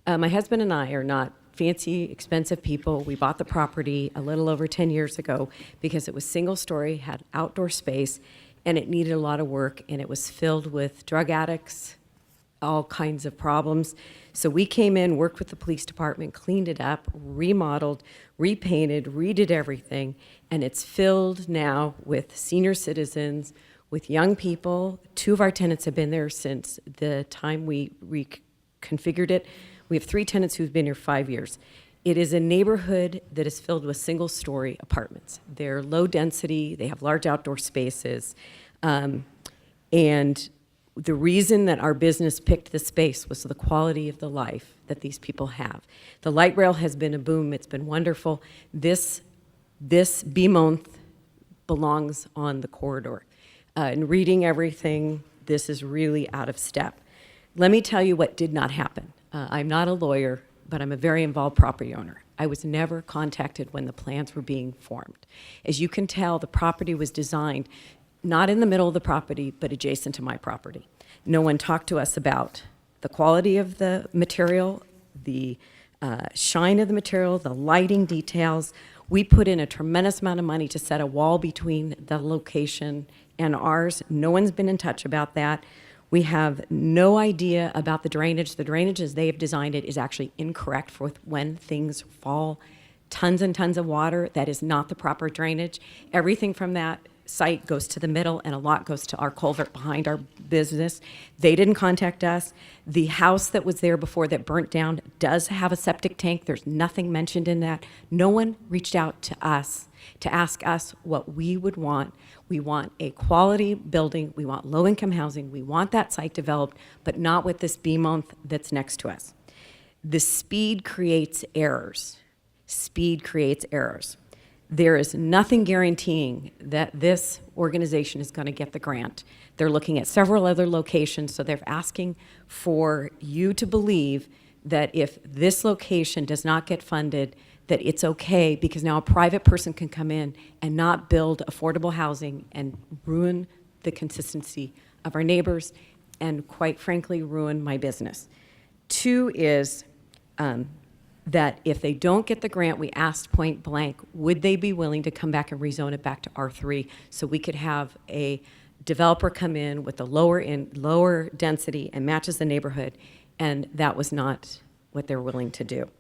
My husband and I are not fancy, expensive people. We bought the property a little over 10 years ago because it was single story, had outdoor space, and it needed a lot of work, and it was filled with drug addicts, all kinds of problems. So we came in, worked with the police department, cleaned it up, remodeled, repainted, redid everything, and it's filled now with senior citizens, with young people. 2 of our tenants have been there since the time we reconfigured it. We have 3 tenants who've been here 5 years. It is a neighborhood that is filled with single-story apartments. They're low density, they have large outdoor spaces, and the reason that our business picked the space was the quality of the life that these people have. The light rail has been a boom, it's been wonderful. This B-month belongs on the corridor. In reading everything, this is really out of step. Let me tell you what did not happen. I'm not a lawyer, but I'm a very involved property owner. I was never contacted when the plans were being formed. As you can tell, the property was designed not in the middle of the property, but adjacent to my property. No one talked to us about the quality of the material, the shine of the material, the lighting details. We put in a tremendous amount of money to set a wall between the location and ours. No one's been in touch about that. We have no idea about the drainage. The drainage as they have designed it is actually incorrect for when things fall. Tons and tons of water. That is not the proper drainage. Everything from that site goes to the middle, and a lot goes to our culvert behind our business. They didn't contact us. The house that was there before that burnt down does have a septic tank. There's nothing mentioned in that. No one reached out to us to ask us what we would want. We want a quality building. We want low-income housing. We want that site developed, but not with this B-month that's next to us. The speed creates errors. Speed creates errors. There is nothing guaranteeing that this organization is going to get the grant. They're looking at several other locations, so they're asking for you to believe that if this location does not get funded, that it's okay because now a private person can come in and not build affordable housing and ruin the consistency of our neighbors and, quite frankly, ruin my business. Two is that if they don't get the grant, we asked point blank, would they be willing to come back and rezone it back to R3 so we could have a developer come in with a lower density and matches the neighborhood, and that was not what they're willing to do.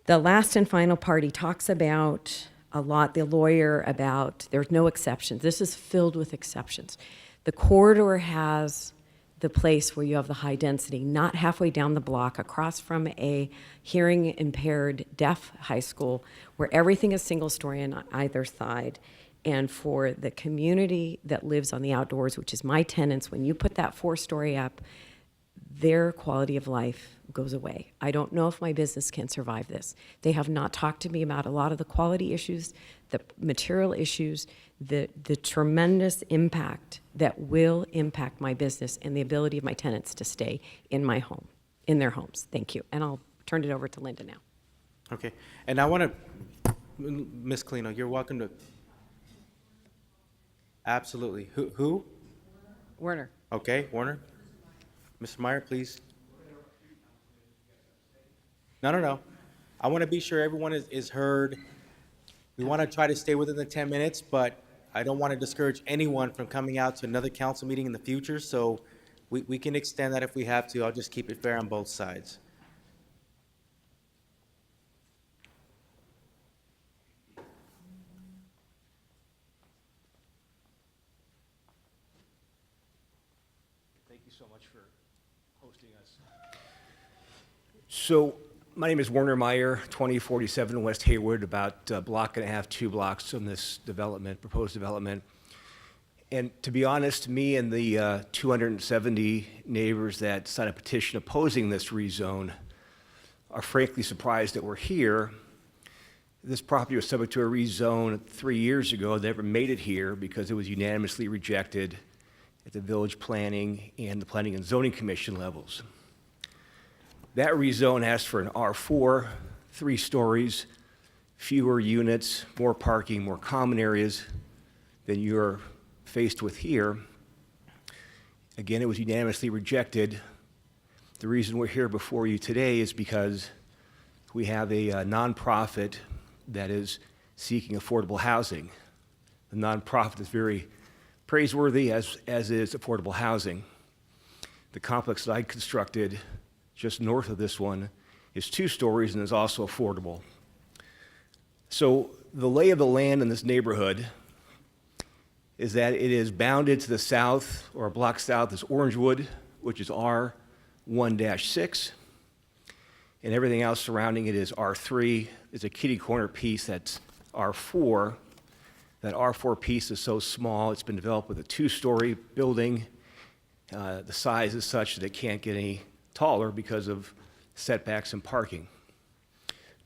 The last and final party talks about a lot, the lawyer, about there's no exceptions. This is filled with exceptions. The corridor has the place where you have the high density, not halfway down the block, across from a hearing impaired deaf high school, where everything is single story on either side. And for the community that lives on the outdoors, which is my tenants, when you put that 4-story up, their quality of life goes away. I don't know if my business can survive this. They have not talked to me about a lot of the quality issues, the material issues, the tremendous impact that will impact my business and the ability of my tenants to stay in my home, in their homes. Thank you. And I'll turn it over to Linda now. Okay, and I want to, Ms. Colino, you're welcome to. Absolutely. Who? Werner. Okay, Warner. Mr. Meyer, please. No. I want to be sure everyone is heard. We want to try to stay within the 10 minutes, but I don't want to discourage anyone from coming out to another council meeting in the future, so we can extend that if we have to. I'll just keep it fair on both sides. Thank you so much for hosting us. So, my name is Werner Meyer, 2047 West Hayward, about a block and a half, 2 blocks from this development, proposed development. And to be honest, me and the 270 neighbors that signed a petition opposing this rezone are frankly surprised that we're here. This property was subject to a rezone 3 years ago. They never made it here because it was unanimously rejected at the village planning and the planning and zoning commission levels. That rezone asked for an R4, 3 stories, fewer units, more parking, more common areas than you're faced with here. Again, it was unanimously rejected. The reason we're here before you today is because we have a nonprofit that is seeking affordable housing. The nonprofit is very praiseworthy, as is affordable housing. The complex that I constructed just north of this one is 2 stories and is also affordable. So the lay of the land in this neighborhood is that it is bounded to the south, or a block south, is Orangewood, which is R1-6. and everything else surrounding it is R3. There's a kitty corner piece that's R4. That R4 piece is so small, it's been developed with a 2-story building. The size is such that it can't get any taller because of setbacks and parking.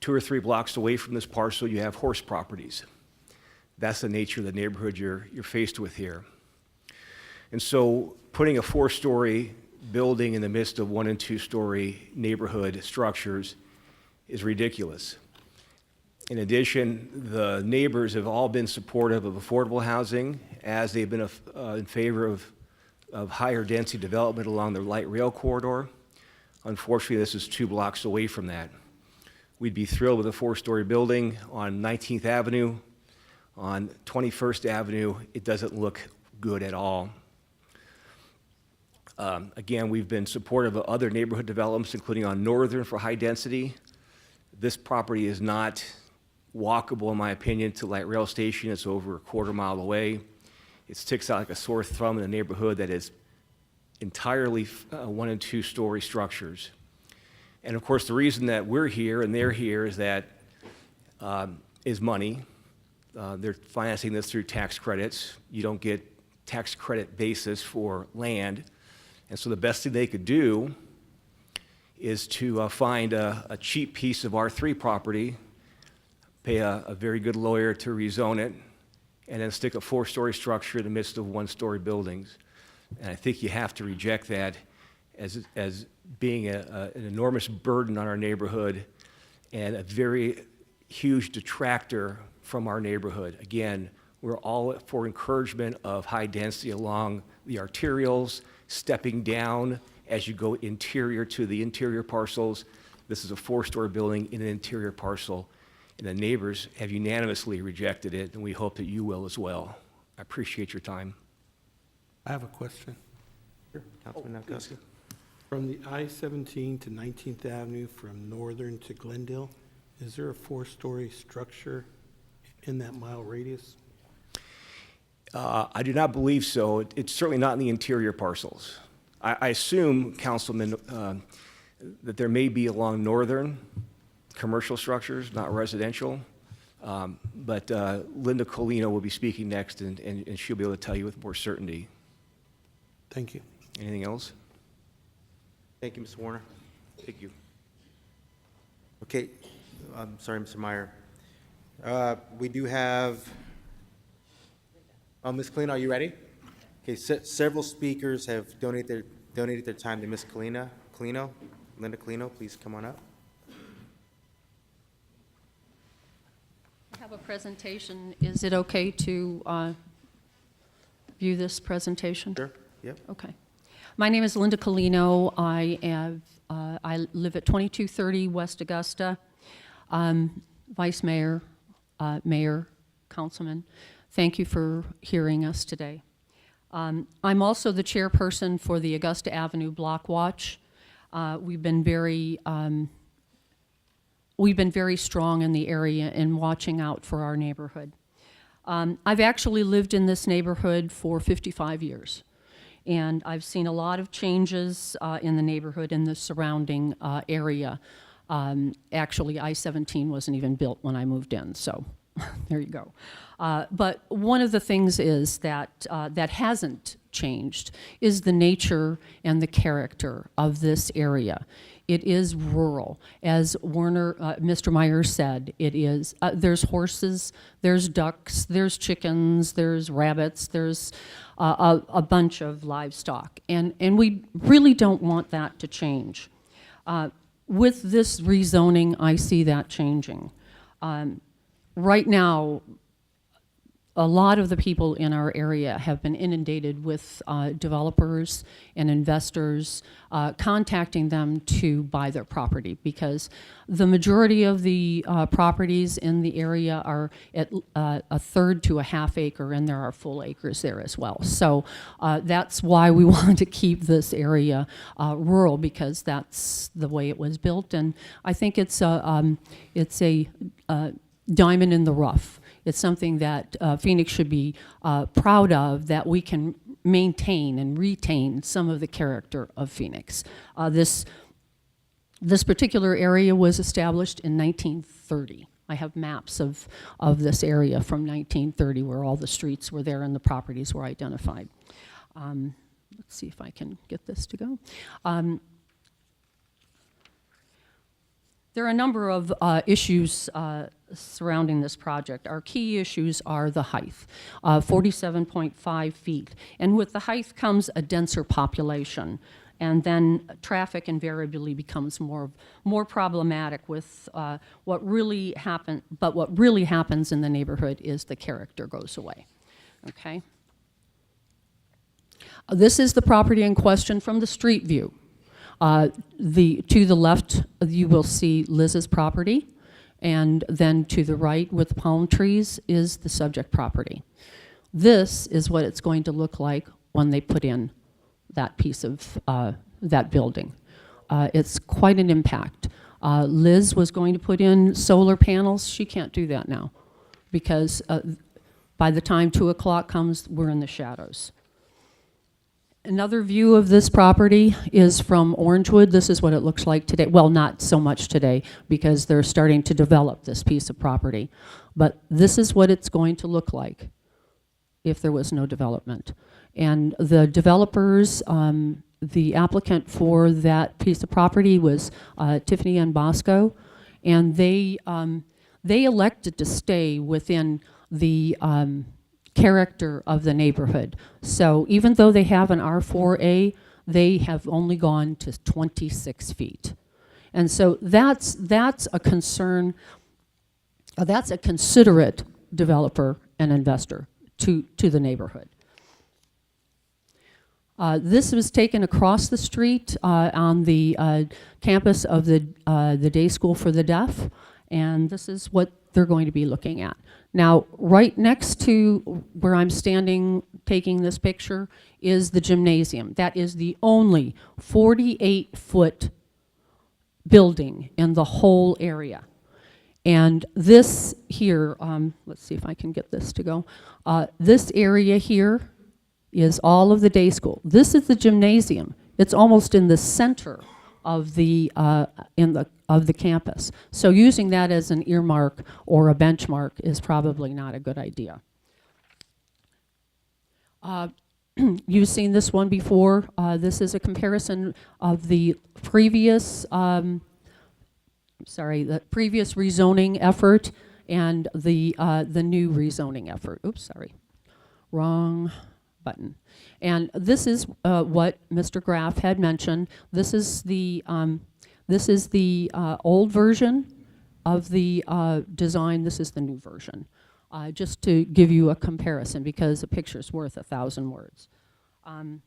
2 or 3 blocks away from this parcel, you have horse properties. That's the nature of the neighborhood you're faced with here. And so putting a 4-story building in the midst of 1- and 2-story neighborhood structures is ridiculous. In addition, the neighbors have all been supportive of affordable housing, as they've been in favor of higher density development along the light rail corridor. Unfortunately, this is 2 blocks away from that. We'd be thrilled with a 4-story building on 19th Avenue. On 21st Avenue, it doesn't look good at all. Again, we've been supportive of other neighborhood developments, including on Northern for high density. This property is not walkable, in my opinion, to light rail station. It's over a quarter mile away. It sticks out like a sore thumb in a neighborhood that is entirely 1- and 2-story structures. And of course, the reason that we're here and they're here is that is money. They're financing this through tax credits. You don't get tax credit basis for land. And so the best thing they could do is to find a cheap piece of R3 property, pay a very good lawyer to rezone it, and then stick a 4-story structure in the midst of 1-story buildings. And I think you have to reject that as being an enormous burden on our neighborhood and a very huge detractor from our neighborhood. Again, we're all for encouragement of high density along the arterials, stepping down as you go interior to the interior parcels. This is a 4-story building in an interior parcel, and the neighbors have unanimously rejected it, and we hope that you will as well. I appreciate your time. I have a question. Sure, Councilman Nowakowski. From the I-17 to 19th Avenue, from Northern to Glendale, is there a 4-story structure in that mile radius? I do not believe so. It's certainly not in the interior parcels. I assume, Councilman, that there may be along Northern commercial structures, not residential. But Linda Colino will be speaking next, and she'll be able to tell you with more certainty. Thank you. Anything else? Thank you, Mr. Warner. Thank you. Okay, I'm sorry, Mr. Meyer. We do have, Ms. Colina, are you ready? Okay, several speakers have donated their time to Ms. Linda Colino, please come on up. I have a presentation. Is it okay to view this presentation? Sure, yep. Okay. My name is Linda Colino. I live at 2230 West Augusta. Vice Mayor, Mayor, Councilman, thank you for hearing us today. I'm also the chairperson for the Augusta Avenue Block Watch. We've been very strong in the area in watching out for our neighborhood. I've actually lived in this neighborhood for 55 years. And I've seen a lot of changes in the neighborhood and the surrounding area. Actually, I-17 wasn't even built when I moved in, so there you go. But one of the things is that that hasn't changed is the nature and the character of this area. It is rural. As Mr. Meyer said, it is, there's horses, there's ducks, there's chickens, there's rabbits, there's a bunch of livestock. And we really don't want that to change. With this rezoning, I see that changing. Right now, a lot of the people in our area have been inundated with developers and investors contacting them to buy their property because the majority of the properties in the area are at a third to a half acre, and there are full acres there as well. So that's why we want to keep this area rural, because that's the way it was built, and I think it's a diamond in the rough. It's something that Phoenix should be proud of, that we can maintain and retain some of the character of Phoenix. This This particular area was established in 1930. I have maps of this area from 1930 where all the streets were there and the properties were identified. Let's see if I can get this to go. There are a number of issues surrounding this project. Our key issues are the height, 47.5 feet. And with the height comes a denser population. And then traffic invariably becomes more problematic with what really happens in the neighborhood is the character goes away, okay? This is the property in question from the street view. To the left, you will see Liz's property, and then to the right with palm trees is the subject property. This is what it's going to look like when they put in that piece of that building. It's quite an impact. Liz was going to put in solar panels. She can't do that now because by the time 2 o'clock comes, we're in the shadows. Another view of this property is from Orangewood. This is what it looks like today. Well, not so much today because they're starting to develop this piece of property. But this is what it's going to look like if there was no development. And the developers, the applicant for that piece of property was Tiffany and Bosco, and they elected to stay within the character of the neighborhood. So even though they have an R4A, they have only gone to 26 feet. And so that's a concern, that's a considerate developer and investor to the neighborhood. This was taken across the street on the campus of the Day School for the Deaf, and this is what they're going to be looking at. Now, right next to where I'm standing taking this picture is the gymnasium. That is the only 48-foot building in the whole area. And this here, let's see if I can get this to go. This area here is all of the day school. This is the gymnasium. It's almost in the center of the campus. So using that as an earmark or a benchmark is probably not a good idea. You've seen this one before. This is a comparison of the previous, the previous rezoning effort and the new rezoning effort. Oops, sorry, wrong button. And this is what Mr. Graff had mentioned. This is the old version of the design. This is the new version. Just to give you a comparison, because a picture's worth 1,000 words. And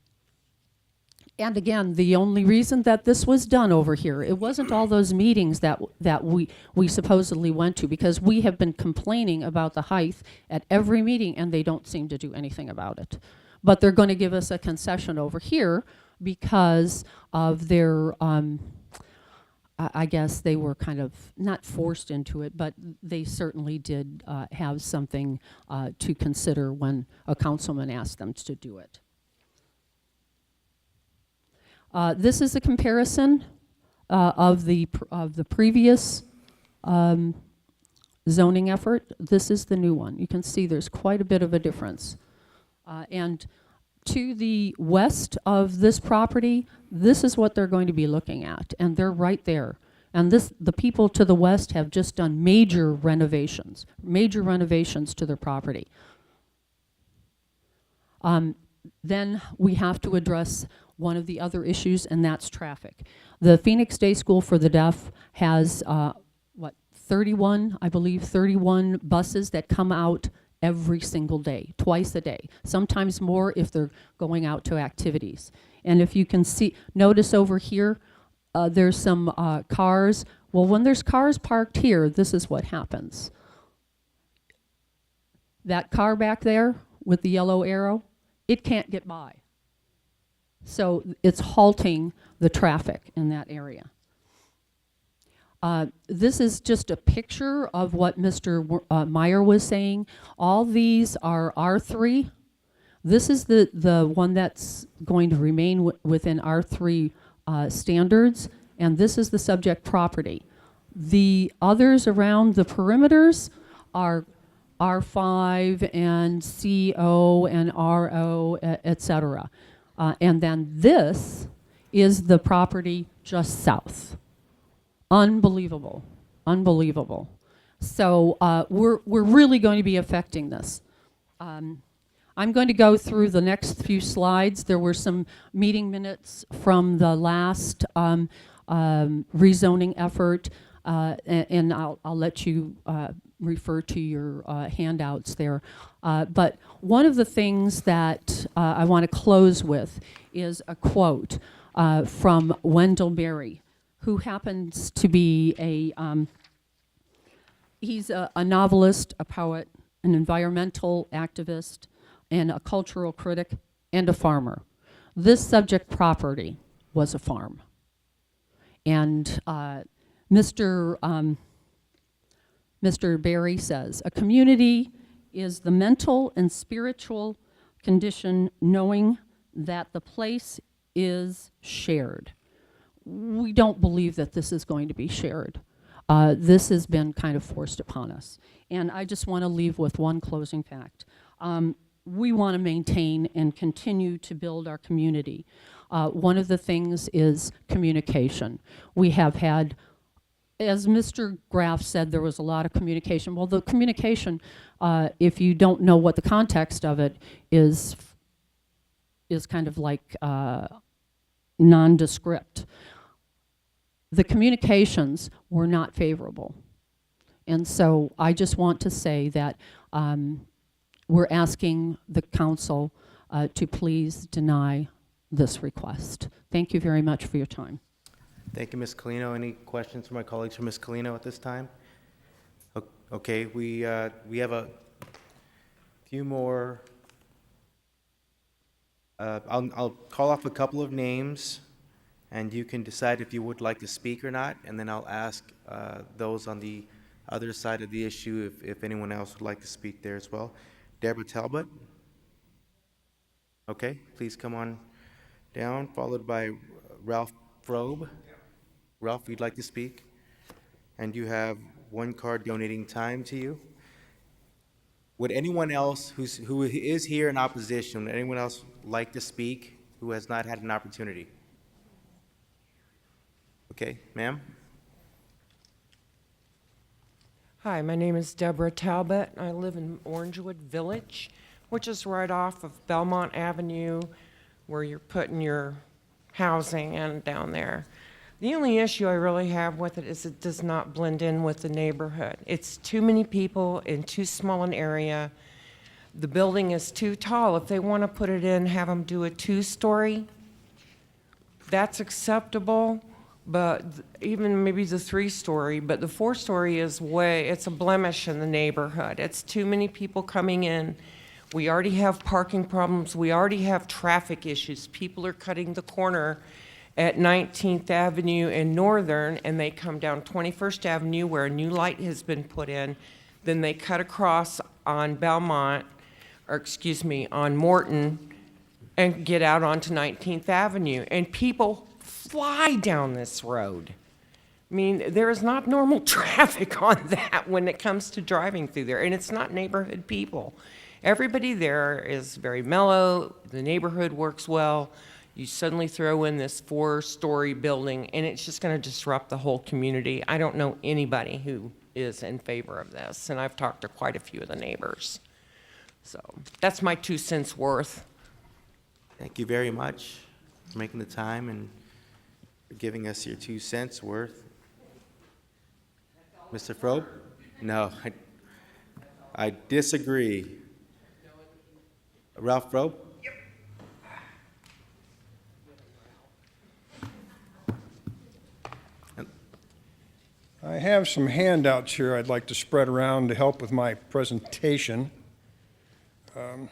again, the only reason that this was done over here, it wasn't all those meetings that we supposedly went to, because we have been complaining about the height at every meeting, and they don't seem to do anything about it. But they're going to give us a concession over here because of their, I guess they were kind of not forced into it, but they certainly did have something to consider when a councilman asked them to do it. This is a comparison of the previous zoning effort. This is the new one. You can see there's quite a bit of a difference. And to the west of this property, this is what they're going to be looking at, and they're right there. And the people to the west have just done major renovations to their property. Then we have to address one of the other issues, and that's traffic. The Phoenix Day School for the Deaf has, 31 buses that come out every single day, twice a day, sometimes more if they're going out to activities. And if you can notice over here, there's some cars. Well, when there's cars parked here, this is what happens. That car back there with the yellow arrow, it can't get by. So it's halting the traffic in that area. This is just a picture of what Mr. Meyer was saying. All these are R3. This is the one that's going to remain within R3 standards, and this is the subject property. The others around the perimeters are R5 and CO and RO, et cetera. And then this is the property just south. Unbelievable, unbelievable. So we're really going to be affecting this. I'm going to go through the next few slides. There were some meeting minutes from the last rezoning effort, and I'll let you refer to your handouts there. But one of the things that I want to close with is a quote from Wendell Berry, who happens to be he's a novelist, a poet, an environmental activist, and a cultural critic, and a farmer. This subject property was a farm. And Mr. Berry says, a community is the mental and spiritual condition knowing that the place is shared. We don't believe that this is going to be shared. This has been kind of forced upon us. And I just want to leave with one closing fact. We want to maintain and continue to build our community. One of the things is communication. We have had, as Mr. Graff said, there was a lot of communication. Well, the communication, if you don't know what the context of it is kind of like nondescript. The communications were not favorable. And so I just want to say that we're asking the council to please deny this request. Thank you very much for your time. Thank you, Ms. Colino. Any questions from my colleagues for Ms. Colino at this time? Okay, we have a few more. I'll call off a couple of names, and you can decide if you would like to speak or not, and then I'll ask those on the other side of the issue if anyone else would like to speak there as well. Deborah Talbot. Okay, please come on down, followed by Ralph Frobe. Ralph, you'd like to speak? And you have one card donating time to you. Would anyone else who is here in opposition, would anyone else like to speak who has not had an opportunity? Okay, ma'am? Hi, my name is Deborah Talbot. I live in Orangewood Village, which is right off of Belmont Avenue, where you're putting your housing in down there. The only issue I really have with it is it does not blend in with the neighborhood. It's too many people in too small an area. The building is too tall. If they want to put it in, have them do a 2-story, that's acceptable. But even maybe the 3-story, but the 4-story is it's a blemish in the neighborhood. It's too many people coming in. We already have parking problems. We already have traffic issues. People are cutting the corner at 19th Avenue and Northern, and they come down 21st Avenue where a new light has been put in. Then they cut across on on Morton and get out onto 19th Avenue. And people fly down this road. I mean, there is not normal traffic on that when it comes to driving through there, and it's not neighborhood people. Everybody there is very mellow, the neighborhood works well. You suddenly throw in this 4-story building, and it's just gonna disrupt the whole community. I don't know anybody who is in favor of this, and I've talked to quite a few of the neighbors. So that's my 2 cents worth. Thank you very much for making the time and for giving us your 2 cents worth. Mr. Frobe? No, I disagree. Ralph Frobe? Yep. I have some handouts here I'd like to spread around to help with my presentation. Okay.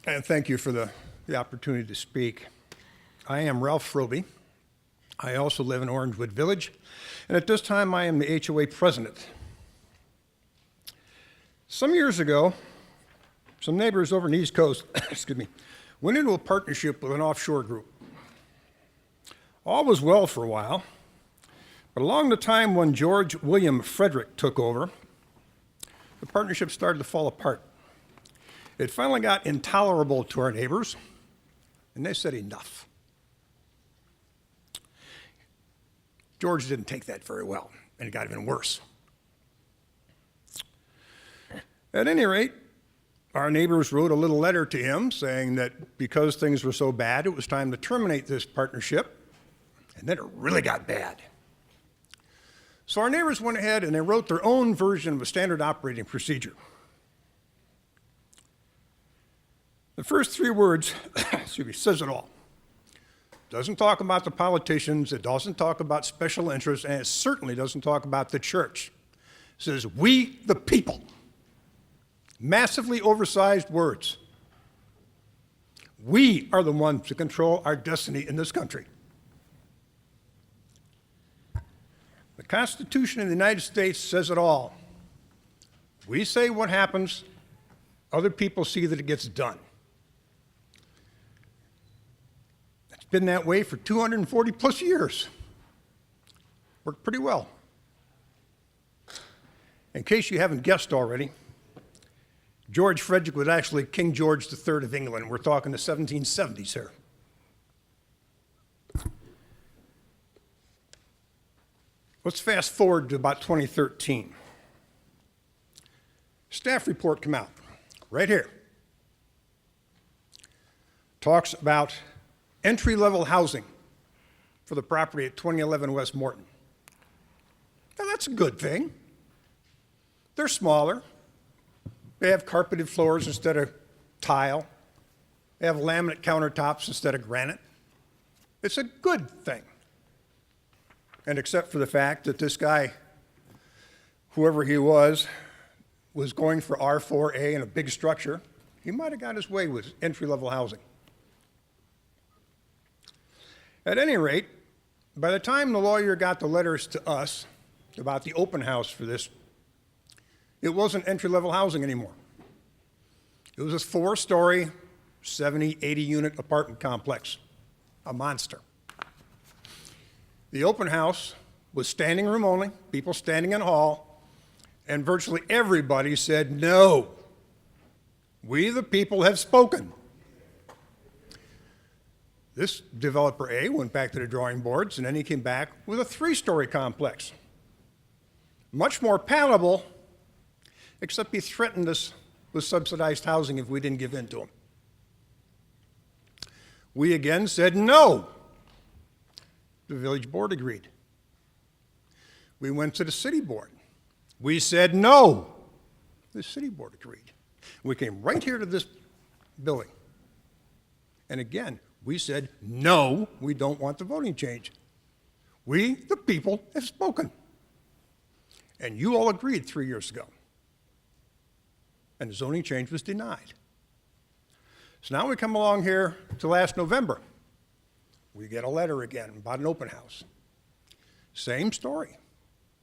And thank you for the opportunity to speak. I am Ralph Frobe. I also live in Orangewood Village, and at this time I am the HOA president. Some years ago, some neighbors over in the East Coast, excuse me, went into a partnership with an offshore group. All was well for a while, but along the time when George William Frederick took over, the partnership started to fall apart. It finally got intolerable to our neighbors, and they said enough. George didn't take that very well, and it got even worse. At any rate, our neighbors wrote a little letter to him saying that because things were so bad, it was time to terminate this partnership, and then it really got bad. So our neighbors went ahead and they wrote their own version of a standard operating procedure. The first 3 words, excuse me, says it all. Doesn't talk about the politicians, it doesn't talk about special interests, and it certainly doesn't talk about the church. It says, we the people. Massively oversized words. We are the ones who control our destiny in this country. The Constitution of the United States says it all. We say what happens, other people see that it gets done. It's been that way for 240 plus years. Worked pretty well. In case you haven't guessed already, George Frederick was actually King George III of England. We're talking the 1770s here. Let's fast forward to about 2013. Staff report come out, right here. Talks about entry-level housing for the property at 2011 West Morton. Now that's a good thing. They're smaller. They have carpeted floors instead of tile. They have laminate countertops instead of granite. It's a good thing. And except for the fact that this guy, whoever he was going for R4A in a big structure, he might have got his way with entry-level housing. At any rate, by the time the lawyer got the letters to us about the open house for this, it wasn't entry-level housing anymore. It was a 4-story, 70, 80-unit apartment complex, a monster. The open house was standing room only, people standing in the hall, and virtually everybody said, no, we the people have spoken. This developer A went back to the drawing boards, and then he came back with a 3-story complex. Much more palatable, except he threatened us with subsidized housing if we didn't give in to him. We again said no. The village board agreed. We went to the city board. We said no. The city board agreed. We came right here to this building. And again, we said no, we don't want the voting change. We, the people, have spoken. And you all agreed 3 years ago. And the zoning change was denied. So now we come along here to last November. We get a letter again about an open house. Same story.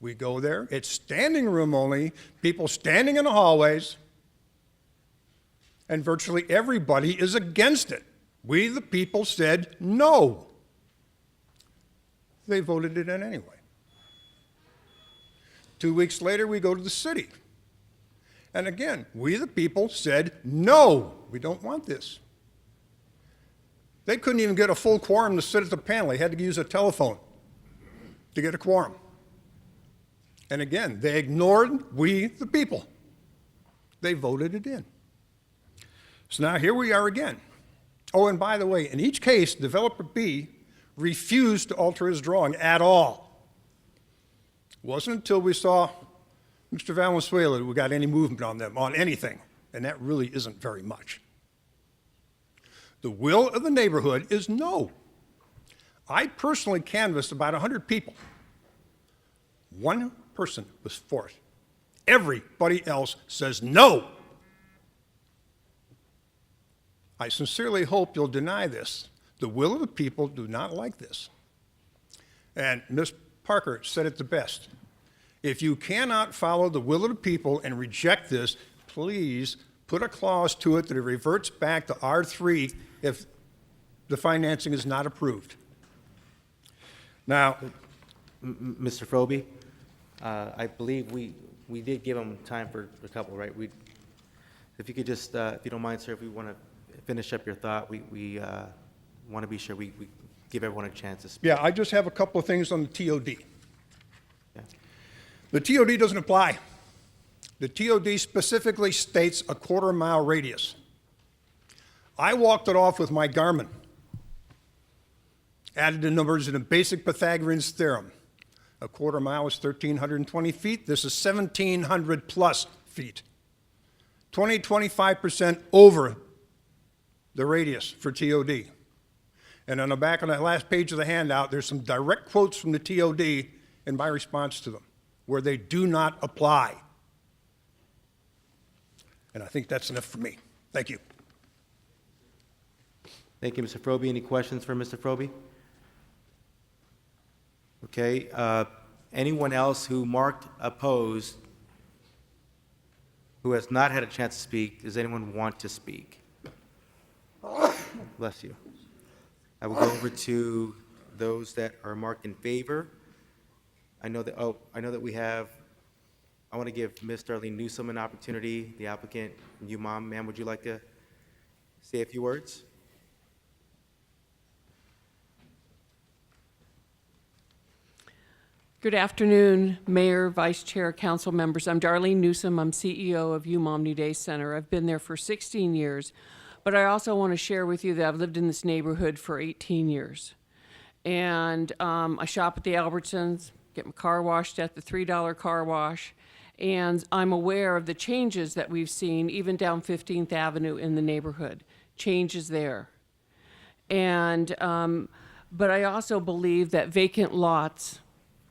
We go there, it's standing room only, people standing in the hallways, and virtually everybody is against it. We, the people, said no. They voted it in anyway. 2 weeks later, we go to the city. And again, we, the people, said no, we don't want this. They couldn't even get a full quorum to sit at the panel. They had to use a telephone to get a quorum. And again, they ignored we, the people. They voted it in. So now here we are again. Oh, and by the way, in each case, developer B refused to alter his drawing at all. It wasn't until we saw Mr. Valenzuela that we got any movement on them, on anything, and that really isn't very much. The will of the neighborhood is no. I personally canvassed about 100 people. One person was for it. Everybody else says no. I sincerely hope you'll deny this. The will of the people do not like this. And Ms. Parker said it the best. If you cannot follow the will of the people and reject this, please put a clause to it that it reverts back to R3 if the financing is not approved. Now, Mr. Frobe, I believe we did give him time for a couple, right? If you could just, if you don't mind, sir, if we want to finish up your thought, we want to be sure we give everyone a chance to speak. yeah, I just have a couple of things on the TOD. The TOD doesn't apply. The TOD specifically states a quarter-mile radius. I walked it off with my Garmin. Added the numbers in a basic Pythagorean theorem. A quarter mile is 1,320 feet. This is 1,700 plus feet. 25% over the radius for TOD. And on the back of that last page of the handout, there's some direct quotes from the TOD in my response to them, where they do not apply. And I think that's enough for me. Thank you. Thank you, Mr. Frobe. Any questions for Mr. Frobe? Okay, anyone else who marked opposed, who has not had a chance to speak, does anyone want to speak? Bless you. I will go over to those that are marked in favor. I know that we have, I want to give Ms. Darlene Newsome an opportunity, the applicant. You, ma'am, would you like to say a few words? Good afternoon, Mayor, Vice Chair, Council members. I'm Darlene Newsome. I'm CEO of UMOM New Day Center. I've been there for 16 years, but I also want to share with you that I've lived in this neighborhood for 18 years. And I shop at the Albertsons, get my car washed at the $3 car wash, and I'm aware of the changes that we've seen even down 15th Avenue in the neighborhood, changes there. And, but I also believe that vacant lots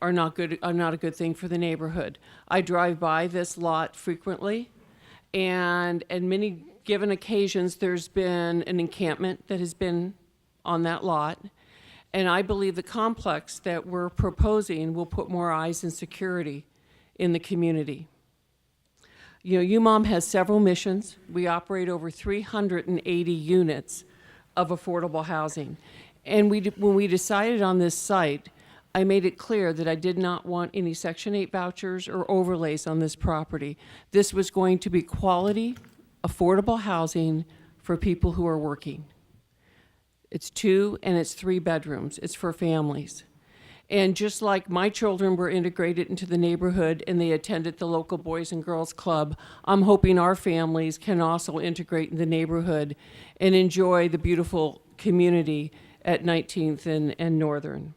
are not a good thing for the neighborhood. I drive by this lot frequently, and at many given occasions, there's been an encampment that has been on that lot, and I believe the complex that we're proposing will put more eyes and security in the community. You know, UMOM has several missions. We operate over 380 units of affordable housing, and when we decided on this site, I made it clear that I did not want any Section 8 vouchers or overlays on this property. This was going to be quality, affordable housing for people who are working. It's 2 and it's 3 bedrooms. It's for families. And just like my children were integrated into the neighborhood and they attended the local Boys and Girls Club, I'm hoping our families can also integrate in the neighborhood and enjoy the beautiful community at 19th and Northern.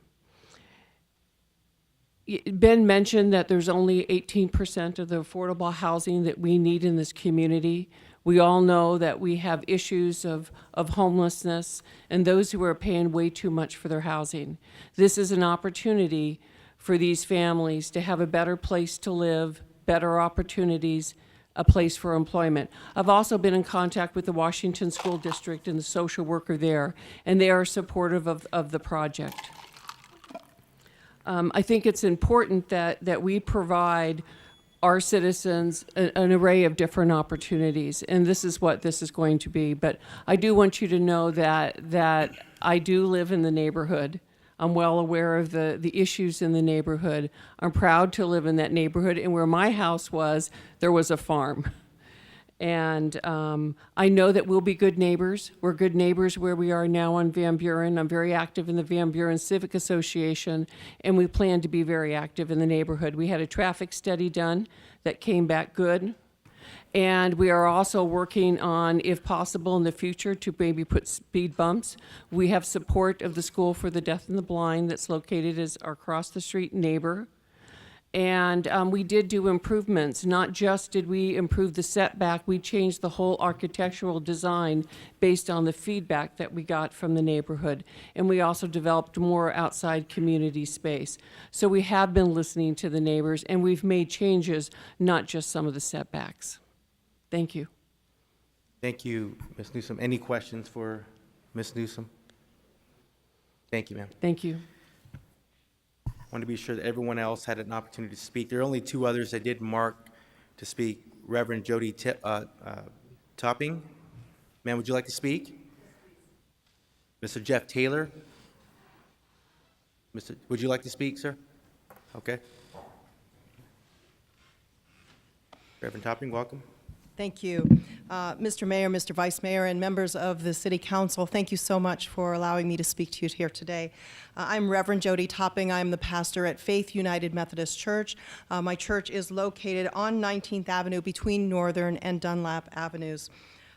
Ben mentioned that there's only 18% of the affordable housing that we need in this community. We all know that we have issues of homelessness and those who are paying way too much for their housing. This is an opportunity for these families to have a better place to live, better opportunities, a place for employment. I've also been in contact with the Washington School District and the social worker there, and they are supportive of the project. I think it's important that we provide our citizens an array of different opportunities, and this is what this is going to be. But I do want you to know that I do live in the neighborhood. I'm well aware of the issues in the neighborhood. I'm proud to live in that neighborhood, and where my house was, there was a farm. And I know that we'll be good neighbors. We're good neighbors where we are now on Van Buren. I'm very active in the Van Buren Civic Association, and we plan to be very active in the neighborhood. We had a traffic study done that came back good. And we are also working on, if possible in the future, to maybe put speed bumps. We have support of the School for the Deaf and the Blind that's located as our across-the-street neighbor. And we did do improvements. Not just did we improve the setback, we changed the whole architectural design based on the feedback that we got from the neighborhood. And we also developed more outside community space. So we have been listening to the neighbors, and we've made changes, not just some of the setbacks. Thank you. Thank you, Ms. Newsome. Any questions for Ms. Newsome? Thank you, ma'am. Thank you. I want to be sure that everyone else had an opportunity to speak. There are only 2 others that did mark to speak. Reverend Jody Topping. Ma'am, would you like to speak? Mr. Jeff Taylor? Would you like to speak, sir? Okay. Reverend Topping, welcome. Thank you. Mr. Mayor, Mr. Vice Mayor, and members of the City Council, thank you so much for allowing me to speak to you here today. I'm Reverend Jody Topping. I'm the pastor at Faith United Methodist Church. My church is located on 19th Avenue between Northern and Dunlap Avenues.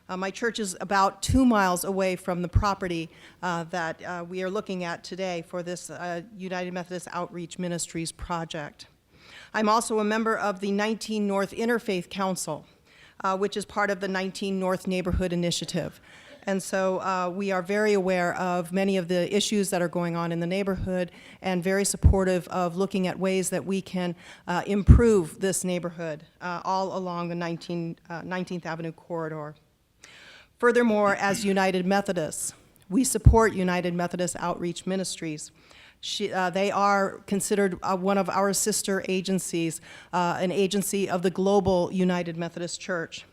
My church is about 2 miles away from the property that we are looking at today for this United Methodist Outreach Ministries project. I'm also a member of the 19 North Interfaith Council, which is part of the 19 North Neighborhood Initiative. And so we are very aware of many of the issues that are going on in the neighborhood and very supportive of looking at ways that we can improve this neighborhood all along the 19th Avenue corridor. Furthermore, as United Methodists, we support United Methodist Outreach Ministries. They are considered one of our sister agencies, an agency of the global United Methodist Church.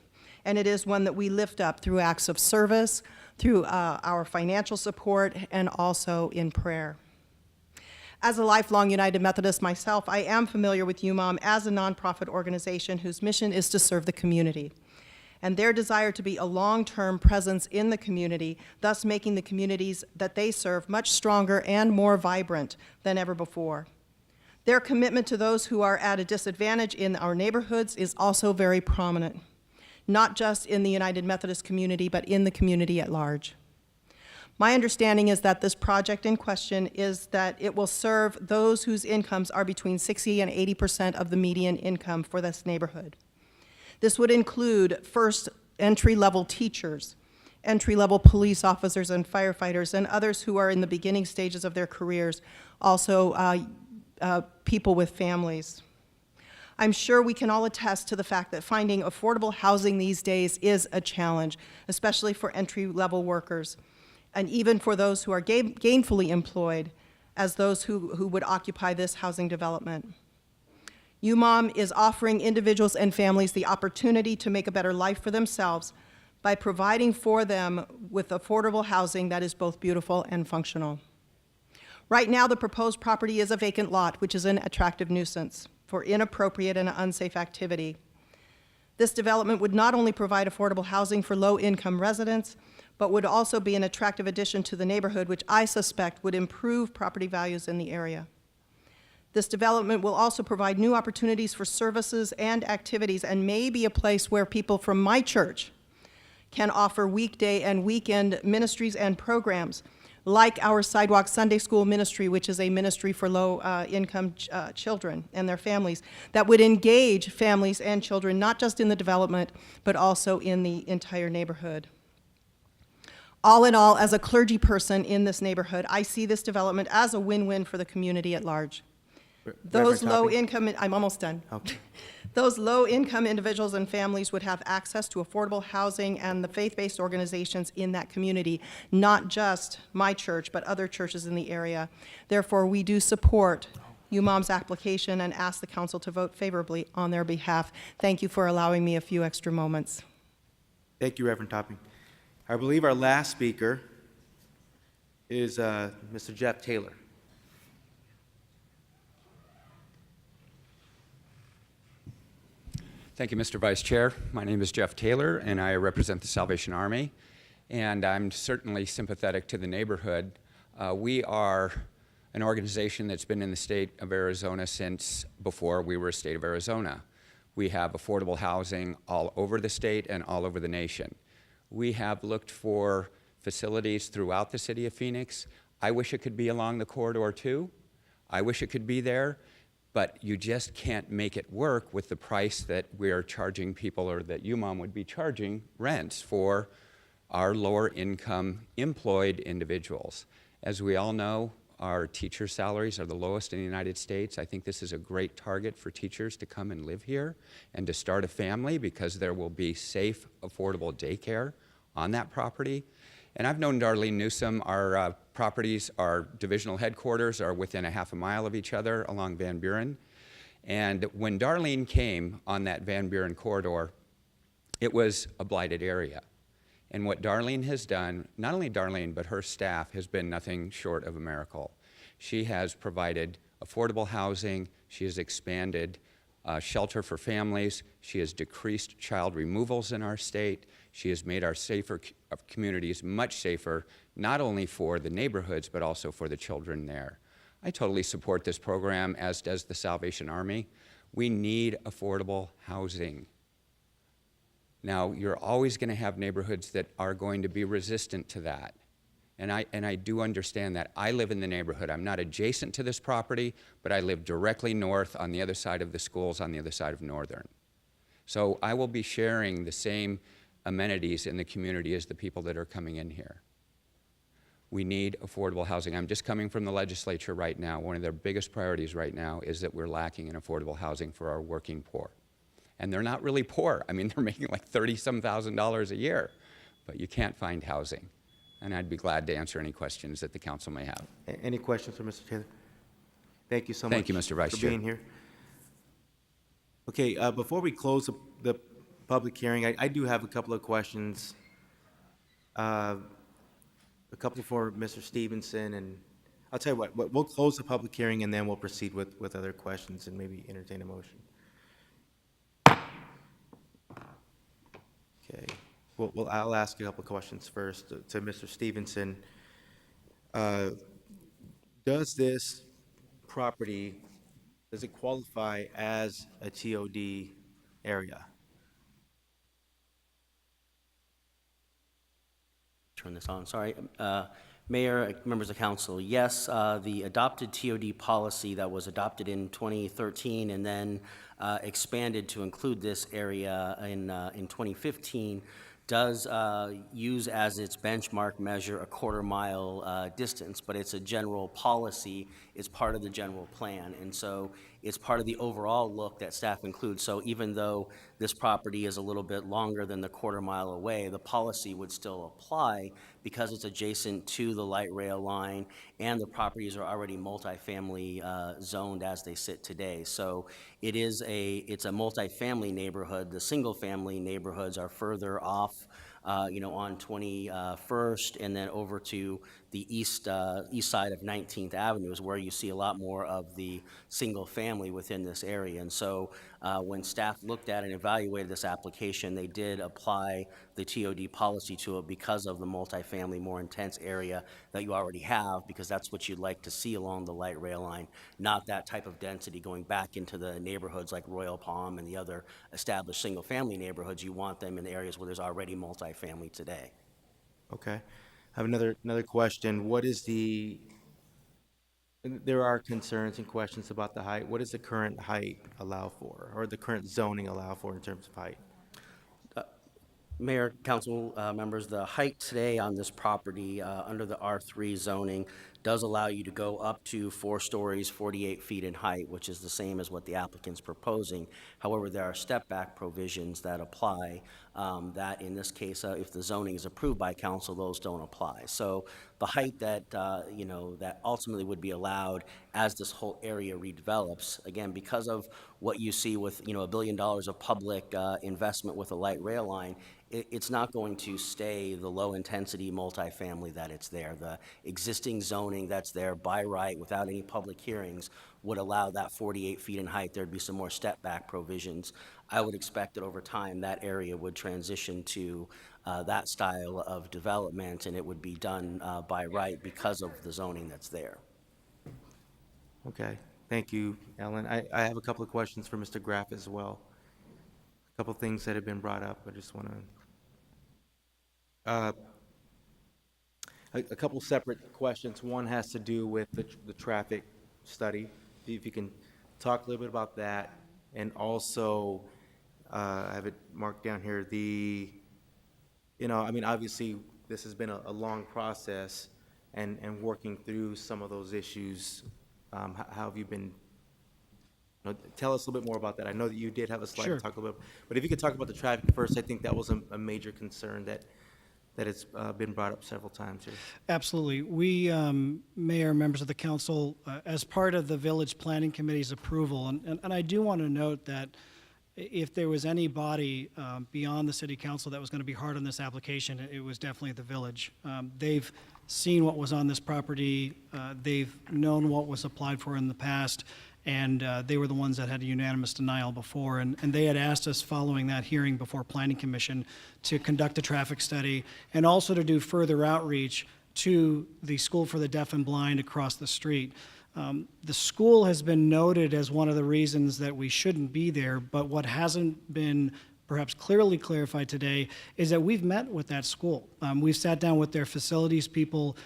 And it is one that we lift up through acts of service, through our financial support, and also in prayer. As a lifelong United Methodist myself, I am familiar with UMOM as a nonprofit organization whose mission is to serve the community, and their desire to be a long-term presence in the community, thus making the communities that they serve much stronger and more vibrant than ever before. Their commitment to those who are at a disadvantage in our neighborhoods is also very prominent, not just in the United Methodist community, but in the community at large. My understanding is that this project in question is that it will serve those whose incomes are between 60% and 80% of the median income for this neighborhood. This would include first entry-level teachers, entry-level police officers and firefighters, and others who are in the beginning stages of their careers, also people with families. I'm sure we can all attest to the fact that finding affordable housing these days is a challenge, especially for entry-level workers, and even for those who are gainfully employed as those who would occupy this housing development. UMOM is offering individuals and families the opportunity to make a better life for themselves by providing for them with affordable housing that is both beautiful and functional. Right now, the proposed property is a vacant lot, which is an attractive nuisance for inappropriate and unsafe activity. This development would not only provide affordable housing for low-income residents, but would also be an attractive addition to the neighborhood, which I suspect would improve property values in the area. This development will also provide new opportunities for services and activities and may be a place where people from my church can offer weekday and weekend ministries and programs like our Sidewalk Sunday School ministry, which is a ministry for low-income children and their families, that would engage families and children not just in the development, but also in the entire neighborhood. All in all, as a clergy person in this neighborhood, I see this development as a win-win for the community at large. Those low-income, I'm almost done. Okay. Those low-income individuals and families would have access to affordable housing and the faith-based organizations in that community, not just my church, but other churches in the area. Therefore, we do support UMOM's application and ask the council to vote favorably on their behalf. Thank you for allowing me a few extra moments. Thank you, Reverend Topping. I believe our last speaker is Mr. Jeff Taylor. Thank you, Mr. Vice Chair. My name is Jeff Taylor, and I represent the Salvation Army, and I'm certainly sympathetic to the neighborhood. We are an organization that's been in the state of Arizona since before we were a state of Arizona. We have affordable housing all over the state and all over the nation. We have looked for facilities throughout the city of Phoenix. I wish it could be along the corridor too. I wish it could be there. But you just can't make it work with the price that we're charging people, or that UMOM would be charging rents for our lower income employed individuals. As we all know, our teacher salaries are the lowest in the United States. I think this is a great target for teachers to come and live here and to start a family, because there will be safe, affordable daycare on that property. And I've known Darlene Newsome. Our properties, our divisional headquarters are within a half a mile of each other along Van Buren. And when Darlene came on that Van Buren corridor, It was a blighted area. And what Darlene has done, not only Darlene, but her staff, has been nothing short of a miracle. She has provided affordable housing, she has expanded shelter for families, she has decreased child removals in our state, she has made our communities much safer, not only for the neighborhoods, but also for the children there. I totally support this program, as does the Salvation Army. We need affordable housing. Now, you're always going to have neighborhoods that are going to be resistant to that. And I do understand that. I live in the neighborhood. I'm not adjacent to this property, but I live directly north on the other side of the schools, on the other side of Northern. So I will be sharing the same amenities in the community as the people that are coming in here. We need affordable housing. I'm just coming from the legislature right now. One of their biggest priorities right now is that we're lacking in affordable housing for our working poor. And they're not really poor. I mean, they're making like $30-some thousand a year, but you can't find housing. And I'd be glad to answer any questions that the council may have. Any questions for Mr. Taylor? Thank you so much. Thank you, Mr. Vice for Chair. being here. Okay, before we close the public hearing, I do have a couple of questions. A couple for Mr. Stevenson, and I'll tell you what, we'll close the public hearing and then we'll proceed with other questions and maybe entertain a motion. Okay, well, I'll ask a couple of questions first to Mr. Stevenson. Does this property, does it qualify as a TOD area? Turn this on, sorry. Mayor, members of council, yes, the adopted TOD policy that was adopted in 2013 and then expanded to include this area in 2015 does use as its benchmark measure a quarter-mile distance, but it's a general policy, it's part of the general plan, and so it's part of the overall look that staff includes. So even though this property is a little bit longer than the quarter-mile away, the policy would still apply because it's adjacent to the light rail line and the properties are already multifamily zoned as they sit today. So it's a multifamily neighborhood. The single-family neighborhoods are further off, on 21st and then over to the east side of 19th Avenue is where you see a lot more of the single family within this area. And so when staff looked at and evaluated this application, they did apply the TOD policy to it because of the multifamily, more intense area that you already have, because that's what you'd like to see along the light rail line, not that type of density going back into the neighborhoods like Royal Palm and the other established single-family neighborhoods. You want them in the areas where there's already multifamily today. Okay. I have another question. What is there are concerns and questions about the height. What does the current height allow for, or the current zoning allow for in terms of height? Mayor, council members, the height today on this property under the R3 zoning does allow you to go up to 4 stories, 48 feet in height, which is the same as what the applicant's proposing. However, there are step-back provisions that apply that in this case, if the zoning is approved by council, those don't apply. So the height that, that ultimately would be allowed as this whole area redevelops, again, because of what you see with, $1 billion of public investment with a light rail line, it's not going to stay the low-intensity multifamily that it's there. The existing zoning that's there by right without any public hearings would allow that 48 feet in height. There'd be some more step-back provisions. I would expect that over time that area would transition to that style of development, and it would be done by right because of the zoning that's there. Okay. Thank you, Ellen. I have a couple of questions for Mr. Graff as well. A couple of things that have been brought up. I just want to a couple separate questions. One has to do with the traffic study. If you can talk a little bit about that, and also I have it marked down here. Obviously this has been a long process, and working through some of those issues. How have you been? Tell us a little bit more about that. I know that you did have a slide Sure. to talk about, but if you could talk about the traffic first, I think that was a major concern that it's been brought up several times here. Absolutely. We, Mayor, members of the council, as part of the Village Planning Committee's approval, and I do want to note that if there was any body beyond the city council that was going to be hard on this application, it was definitely the village. They've seen what was on this property, they've known what was applied for in the past, and they were the ones that had a unanimous denial before. And they had asked us following that hearing before Planning Commission to conduct a traffic study and also to do further outreach to the School for the Deaf and Blind across the street. The school has been noted as one of the reasons that we shouldn't be there, but what hasn't been perhaps clearly clarified today is that we've met with that school. We've sat down with their facilities people,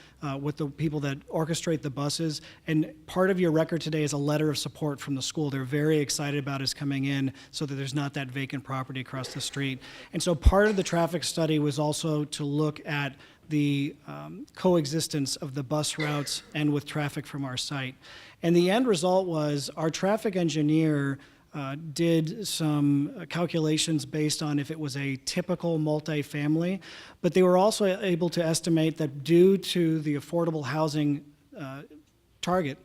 with the people that orchestrate the buses, and part of your record today is a letter of support from the school. They're very excited about us coming in so that there's not that vacant property across the street. And so part of the traffic study was also to look at the coexistence of the bus routes and with traffic from our site. And the end result was our traffic engineer did some calculations based on if it was a typical multifamily, but they were also able to estimate that due to the affordable housing target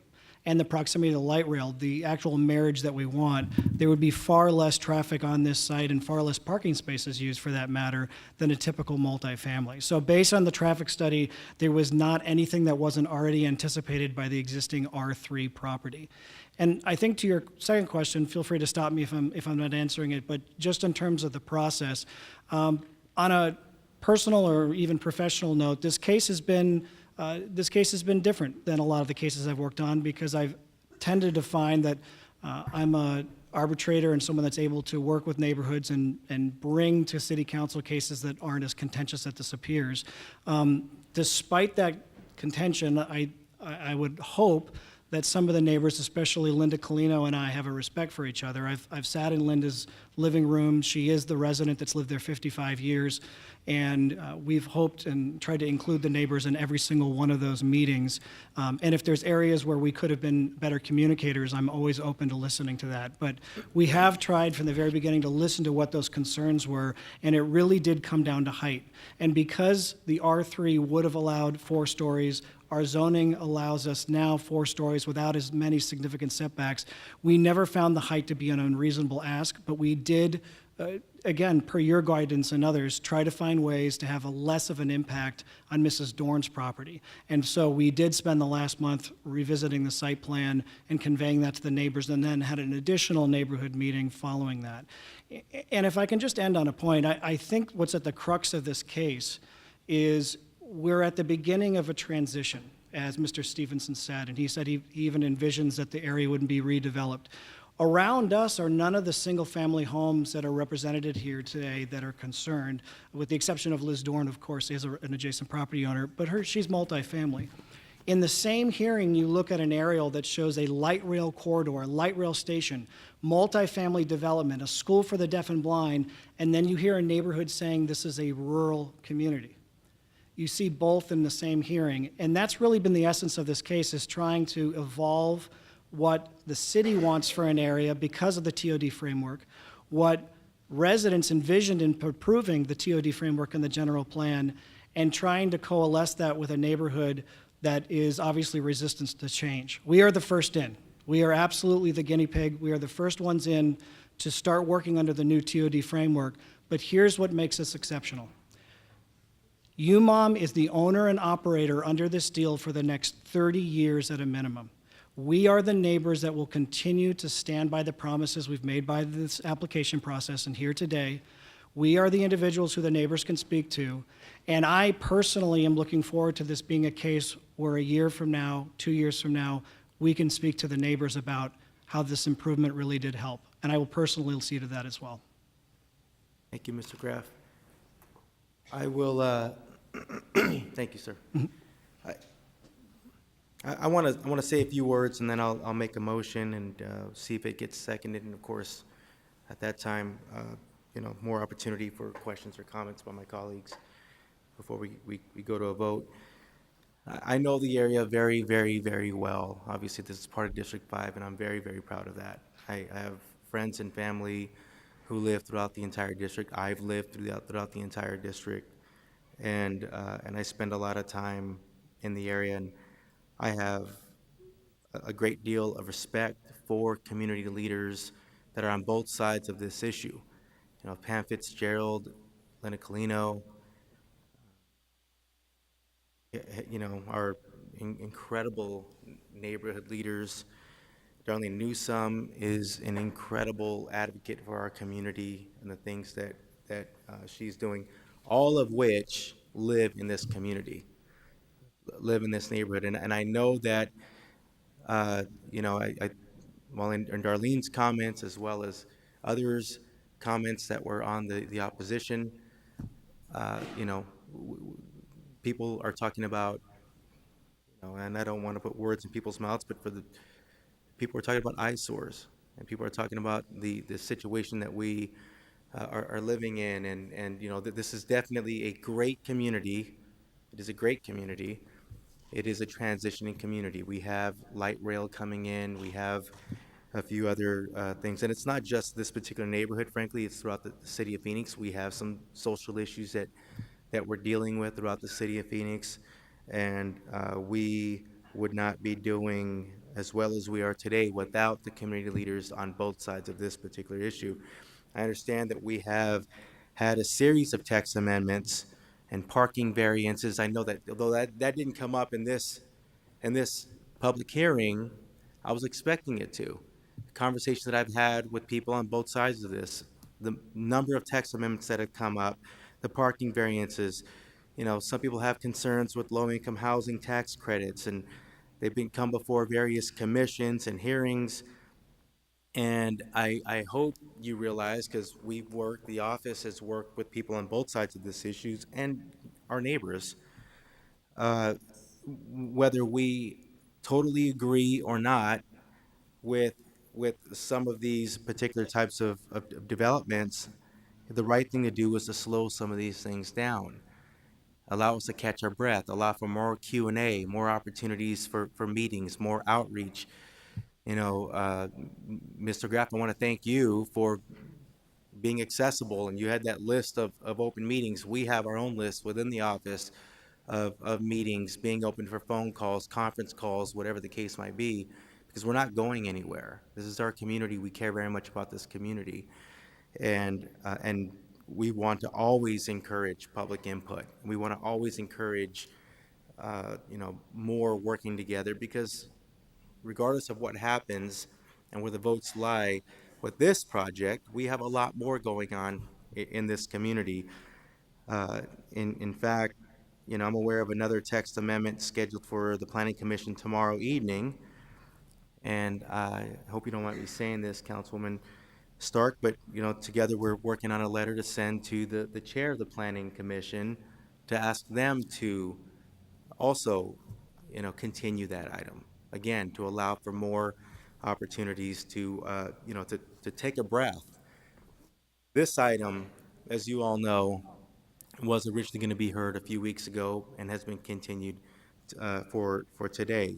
and the proximity to the light rail, the actual marriage that we want, there would be far less traffic on this site and far less parking spaces used for that matter than a typical multifamily. So based on the traffic study, there was not anything that wasn't already anticipated by the existing R3 property. And I think to your second question, feel free to stop me if I'm not answering it, but just in terms of the process, on a personal or even professional note, this case has been different than a lot of the cases I've worked on because I've tended to find that I'm an arbitrator and someone that's able to work with neighborhoods and bring to city council cases that aren't as contentious as this appears. Despite that contention, I would hope that some of the neighbors, especially Linda Colino and I, have a respect for each other. I've sat in Linda's living room. She is the resident that's lived there 55 years. And we've hoped and tried to include the neighbors in every single one of those meetings. And if there's areas where we could have been better communicators, I'm always open to listening to that. But we have tried from the very beginning to listen to what those concerns were, and it really did come down to height. And because the R3 would have allowed 4 stories, our zoning allows us now 4 stories without as many significant setbacks. We never found the height to be an unreasonable ask, but we did, again, per your guidance and others, try to find ways to have a less of an impact on Mrs. Dorn's property. And so we did spend the last month revisiting the site plan and conveying that to the neighbors, and then had an additional neighborhood meeting following that. And if I can just end on a point, I think what's at the crux of this case is we're at the beginning of a transition, as Mr. Stevenson said, and he said he even envisions that the area wouldn't be redeveloped. Around us are none of the single-family homes that are represented here today that are concerned, with the exception of Liz Dorn, of course, is an adjacent property owner, but she's multifamily. In the same hearing, you look at an aerial that shows a light rail corridor, a light rail station, multifamily development, a school for the deaf and blind, and then you hear a neighborhood saying this is a rural community. You see both in the same hearing, and that's really been the essence of this case, is trying to evolve what the city wants for an area because of the TOD framework, what residents envisioned in approving the TOD framework and the general plan, and trying to coalesce that with a neighborhood that is obviously resistant to change. We are the first in. We are absolutely the guinea pig. We are the first ones in to start working under the new TOD framework, but here's what makes us exceptional. UMOM is the owner and operator under this deal for the next 30 years at a minimum. We are the neighbors that will continue to stand by the promises we've made by this application process and here today. We are the individuals who the neighbors can speak to. And I personally am looking forward to this being a case where a year from now, 2 years from now, we can speak to the neighbors about how this improvement really did help. And I will personally see to that as well. Thank you, Mr. Graff. I will, thank you, sir. I want to say a few words, and then I'll make a motion and see if it gets seconded. And of course, at that time, more opportunity for questions or comments by my colleagues before we go to a vote. I know the area very, very, very well. Obviously, this is part of District 5, and I'm very, very proud of that. I have friends and family who live throughout the entire district. I've lived throughout the entire district, and I spend a lot of time in the area, and I have a great deal of respect for community leaders that are on both sides of this issue. You know, Pam Fitzgerald, Lena Colino, you know, our incredible neighborhood leaders. Darlene Newsome is an incredible advocate for our community and the things that she's doing, all of which live in this community, live in this neighborhood. And I know that, you know, well, in Darlene's comments as well as others' comments that were on the opposition, you know, people are talking about, you know, and I don't want to put words in people's mouths, but people are talking about eyesores, and people are talking about the situation that we are living in, and you know, this is definitely a great community. It is a great community. It is a transitioning community. We have light rail coming in. We have a few other things, and it's not just this particular neighborhood. Frankly, it's throughout the city of Phoenix. We have some social issues that we're dealing with throughout the city of Phoenix, and we would not be doing as well as we are today without the community leaders on both sides of this particular issue. I understand that we have had a series of text amendments and parking variances. I know that although that didn't come up in this public hearing, I was expecting it to. The conversation that I've had with people on both sides of this, the number of text amendments that have come up, the parking variances, you know, some people have concerns with low-income housing tax credits, and they've been come before various commissions and hearings. And I hope you realize, because the office has worked with people on both sides of this issues and our neighbors, whether we totally agree or not with some of these particular types of developments, the right thing to do is to slow some of these things down, allow us to catch our breath, allow for more Q&A, more opportunities for meetings, more outreach. You know, Mr. Graff, I want to thank you for being accessible, and you had that list of open meetings. We have our own list within the office of meetings being open for phone calls, conference calls, whatever the case might be, because we're not going anywhere. This is our community. We care very much about this community, and we want to always encourage public input. We want to always encourage, you know, more working together, because regardless of what happens and where the votes lie with this project, we have a lot more going on in this community. In fact, you know, I'm aware of another text amendment scheduled for the Planning Commission tomorrow evening, and I hope you don't mind me saying this, Councilwoman Stark, but, you know, together we're working on a letter to send to the chair of the Planning Commission to ask them to also, you know, continue that item. Again, to allow for more opportunities to, you know, to take a breath. This item, as you all know, was originally going to be heard a few weeks ago and has been continued for today.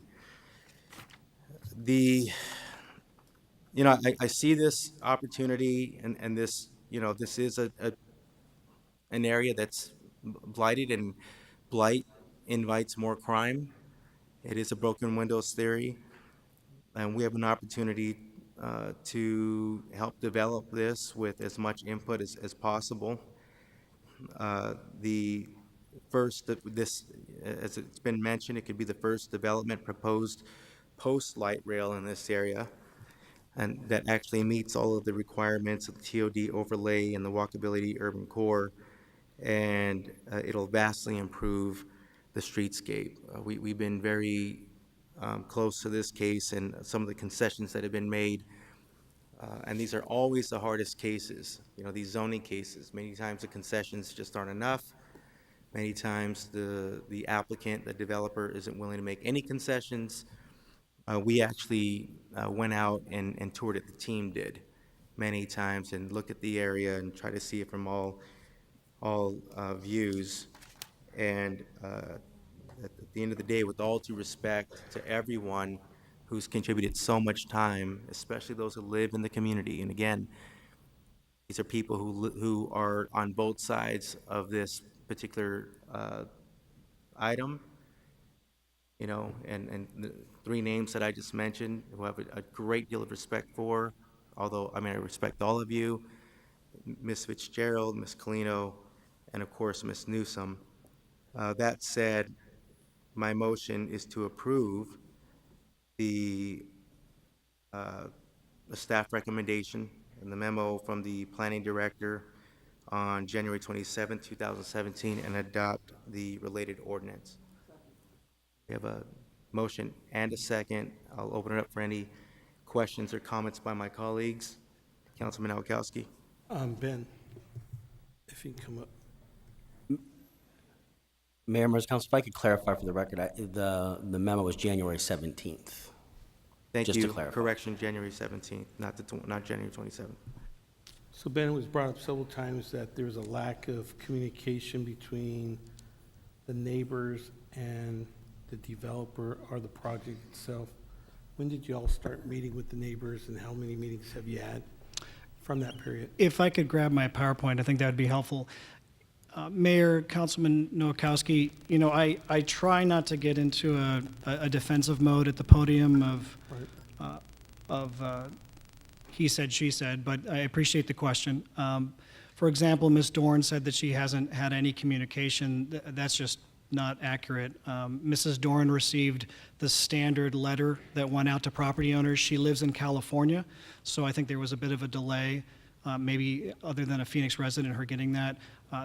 You know, I see this opportunity, and this, you know, this is an area that's blighted, and blight invites more crime. It is a broken windows theory, and we have an opportunity to help develop this with as much input as possible. The first, as it's been mentioned, it could be the first development proposed post-light rail in this area, and that actually meets all of the requirements of the TOD overlay and the walkability urban core, and it'll vastly improve the streetscape. We've been very close to this case and some of the concessions that have been made, and these are always the hardest cases. You know, these zoning cases, many times the concessions just aren't enough. Many times the applicant, the developer, isn't willing to make any concessions. We actually went out and toured it, the team did, many times, and looked at the area and tried to see it from all views. And at the end of the day, with all due respect to everyone who's contributed so much time, especially those who live in the community, and again, these are people who are on both sides of this particular item, you know, and the three names that I just mentioned, who have a great deal of respect for, although, I respect all of you, Ms. Fitzgerald, Ms. Colino, and of course, Ms. Newsom. That said, my motion is to approve the staff recommendation and the memo from the planning director on January 27, 2017, and adopt the related ordinance. We have a motion and a second. I'll open it up for any questions or comments by my colleagues. Councilman Nowakowski. Ben, if you can come up. Mayor, members of council, if I could clarify for the record, the memo was January 17th. Thank Just you. to clarify. Correction, January 17th, not January 27th. So Ben, it was brought up several times that there was a lack of communication between the neighbors and the developer or the project itself. When did you all start meeting with the neighbors, and how many meetings have you had from that period? If I could grab my PowerPoint, I think that would be helpful. Mayor, Councilman Nowakowski, I try not to get into a defensive mode at the podium of he said, she said, but I appreciate the question. For example, Ms. Dorn said that she hasn't had any communication. That's just not accurate. Mrs. Dorn received the standard letter that went out to property owners. She lives in California, so I think there was a bit of a delay, maybe other than a Phoenix resident, her getting that.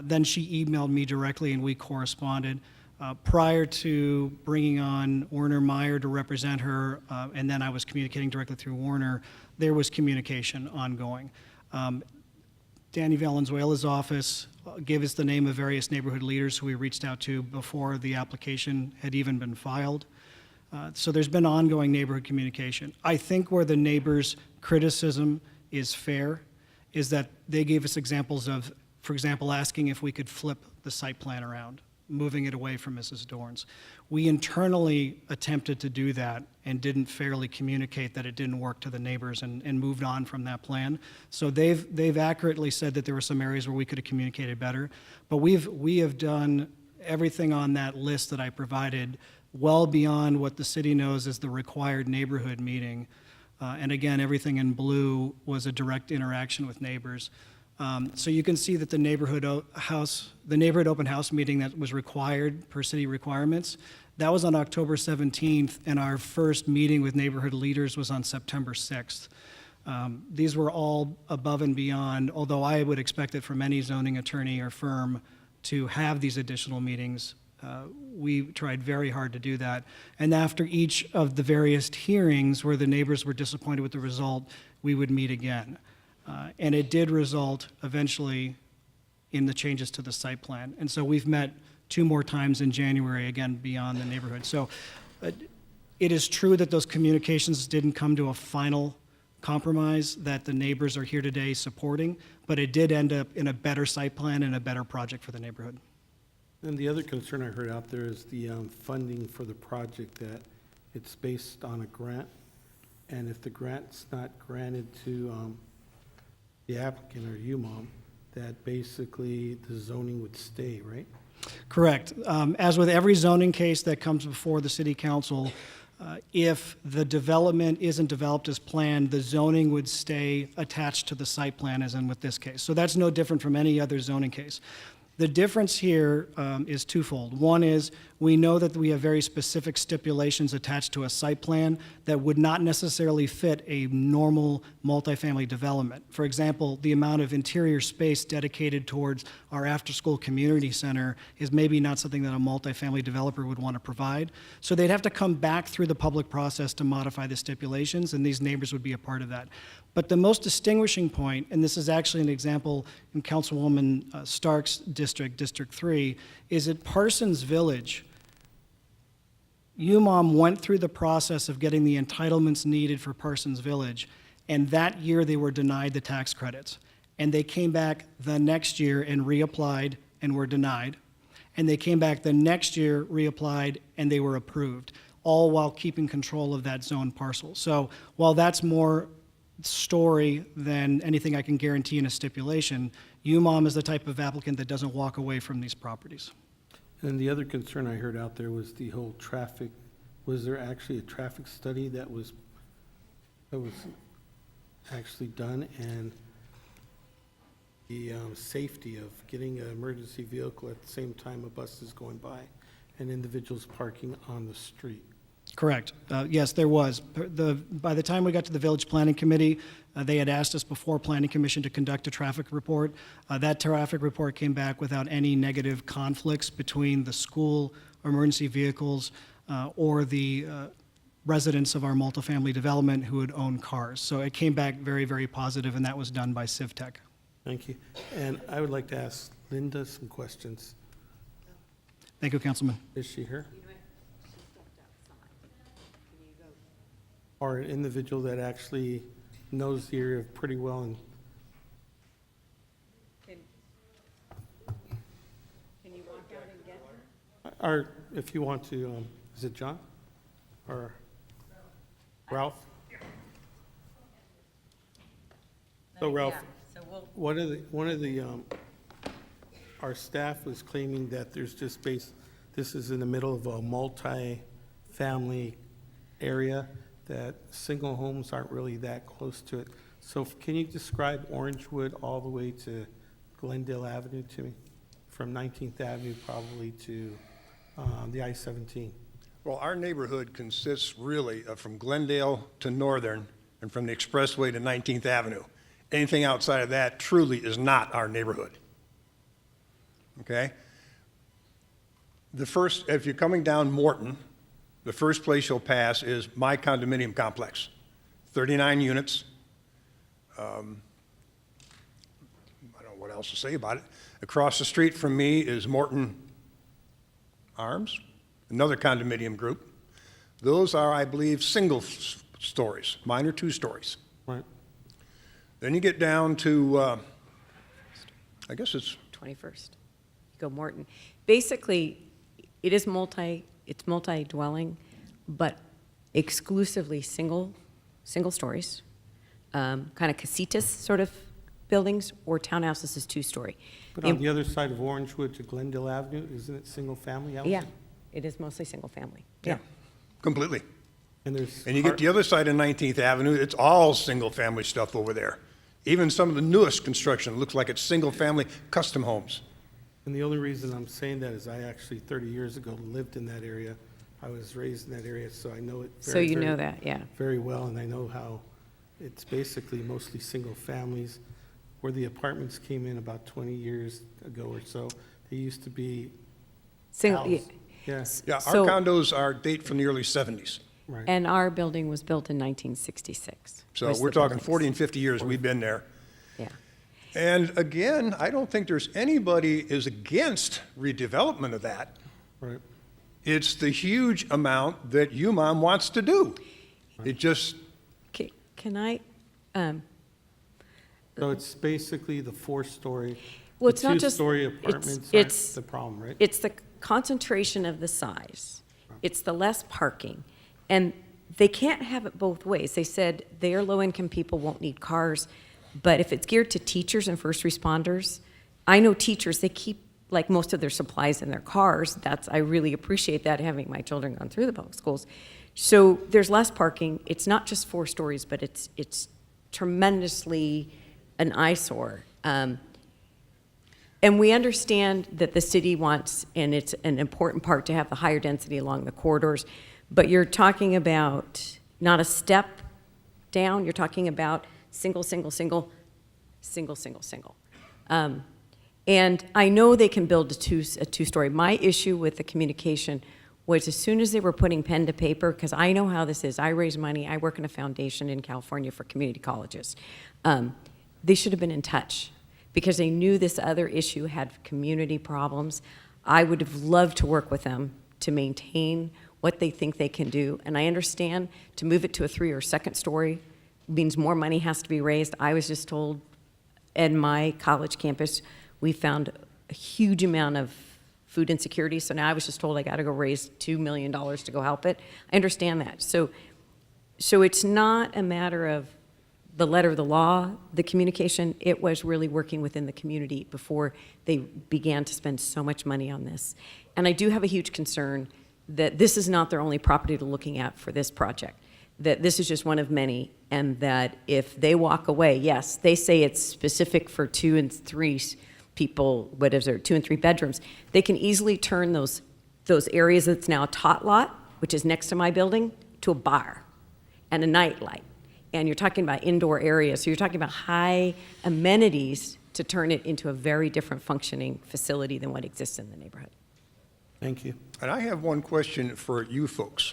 Then she emailed me directly and we corresponded. Prior to bringing on Werner Meyer to represent her, and then I was communicating directly through Werner, there was communication ongoing. Danny Valenzuela's office gave us the name of various neighborhood leaders who we reached out to before the application had even been filed. So there's been ongoing neighborhood communication. I think where the neighbors' criticism is fair is that they gave us examples of, for example, asking if we could flip the site plan around, moving it away from Mrs. Dorn's. We internally attempted to do that and didn't fairly communicate that it didn't work to the neighbors and moved on from that plan. So they've accurately said that there were some areas where we could have communicated better, but we have done everything on that list that I provided well beyond what the city knows is the required neighborhood meeting. And again, everything in blue was a direct interaction with neighbors. So you can see that the neighborhood open house meeting that was required per city requirements, that was on October 17th, and our first meeting with neighborhood leaders was on September 6th. These were all above and beyond, although I would expect it from any zoning attorney or firm to have these additional meetings. We tried very hard to do that. And after each of the various hearings where the neighbors were disappointed with the result, we would meet again. And it did result eventually in the changes to the site plan. And so we've met 2 more times in January, again, beyond the neighborhood. So it is true that those communications didn't come to a final compromise that the neighbors are here today supporting, but it did end up in a better site plan and a better project for the neighborhood. And the other concern I heard out there is the funding for the project, that it's based on a grant. And if the grant's not granted to the applicant or UMOM, that basically the zoning would stay, right? Correct. As with every zoning case that comes before the city council, if the development isn't developed as planned, the zoning would stay attached to the site plan, as in with this case. So that's no different from any other zoning case. The difference here is twofold. One is we know that we have very specific stipulations attached to a site plan that would not necessarily fit a normal multifamily development. For example, the amount of interior space dedicated towards our after-school community center is maybe not something that a multifamily developer would want to provide. So they'd have to come back through the public process to modify the stipulations, and these neighbors would be a part of that. But the most distinguishing point, and this is actually an example in Councilwoman Stark's district, District 3, is at Parsons Village. UMOM went through the process of getting the entitlements needed for Parsons Village, and that year they were denied the tax credits. And they came back the next year and reapplied and were denied. And they came back the next year, reapplied, and they were approved, all while keeping control of that zone parcel. So while that's more story than anything I can guarantee in a stipulation, UMOM is the type of applicant that doesn't walk away from these properties. And the other concern I heard out there was the whole traffic. Was there actually a traffic study that was actually done, and the safety of getting an emergency vehicle at the same time a bus is going by and individuals parking on the street. Correct. Yes, there was. By the time we got to the Village Planning Committee, they had asked us before Planning Commission to conduct a traffic report. That traffic report came back without any negative conflicts between the school emergency vehicles or the residents of our multifamily development who would own cars. So it came back very, very positive, and that was done by CivTech. Thank you. And I would like to ask Linda some questions. Thank you, Councilman. Is she here? Or an individual that actually knows the area pretty well and Can you walk out and get her? or if you want to, is it John or Ralph? So Ralph, one of the, our staff was claiming that there's just this is in the middle of a multi-family area, that single homes aren't really that close to it. So can you describe Orangewood all the way to Glendale Avenue to me? From 19th Avenue probably to the I-17. Well, our neighborhood consists really of from Glendale to Northern and from the expressway to 19th Avenue. Anything outside of that truly is not our neighborhood. Okay? If you're coming down Morton, the first place you'll pass is my condominium complex, 39 units. I don't know what else to say about it. Across the street from me is Morton Arms, another condominium group. Those are, I believe, single stories. Mine are 2 stories. Right. Then you get down to, I guess it's 21st. Go Morton. Basically, it is multi-dwelling, but exclusively single stories, kind of casitas sort of buildings, or townhouses is 2-story. But on the other side of Orangewood to Glendale Avenue, isn't it single-family houses? Yeah, it is mostly single family. Yeah, completely. And there's And you get the other side of 19th Avenue, it's all single-family stuff over there. Even some of the newest construction looks like it's single-family custom homes. And the only reason I'm saying that is I actually 30 years ago lived in that area. I was raised in that area, so I know it So very, you very, know that, yeah. very well, and I know how it's basically mostly single families. Where the apartments came in about 20 years ago or so, they used to be Single, housed. Yeah, Yeah, our So- condos are date from the early 70s. right. And our building was built in 1966. So was we're the talking buildings. 40 and 50 years we've been there. Yeah. And again, I don't think there's anybody is against redevelopment of that. Right. It's the huge amount that UMOM wants to do. It just, Can I, So it's basically the 4-story, well, it's not just. 2-story it's- apartments it's- aren't the problem, right? It's the concentration of the size. It's the less parking. And they can't have it both ways. They said their low-income people won't need cars, but if it's geared to teachers and first responders, I know teachers, they keep like most of their supplies in their cars. I really appreciate that, having my children gone through the public schools. So there's less parking. It's not just 4 stories, but it's tremendously an eyesore. And we understand that the city wants, and it's an important part, to have the higher density along the corridors, but you're talking about not a step down, you're talking about single. And I know they can build a 2-story. My issue with the communication was as soon as they were putting pen to paper, because I know how this is. I raise money. I work in a foundation in California for community colleges. They should have been in touch because they knew this other issue had community problems. I would have loved to work with them to maintain what they think they can do. And I understand to move it to a 3 or 2nd story means more money has to be raised. I was just told at my college campus, we found a huge amount of food insecurity. So now I was just told I got to go raise $2 million to go help it. I understand that. So it's not a matter of the letter of the law, the communication. It was really working within the community before they began to spend so much money on this. And I do have a huge concern that this is not their only property they're looking at for this project. that this is just one of many, and that if they walk away, yes, they say it's specific for 2 and 3 people, what is there, 2 and 3 bedrooms, they can easily turn those areas that's now a tot lot, which is next to my building, to a bar and a nightlight. And you're talking about indoor areas, so you're talking about high amenities to turn it into a very different functioning facility than what exists in the neighborhood. Thank you. And I have one question for you folks.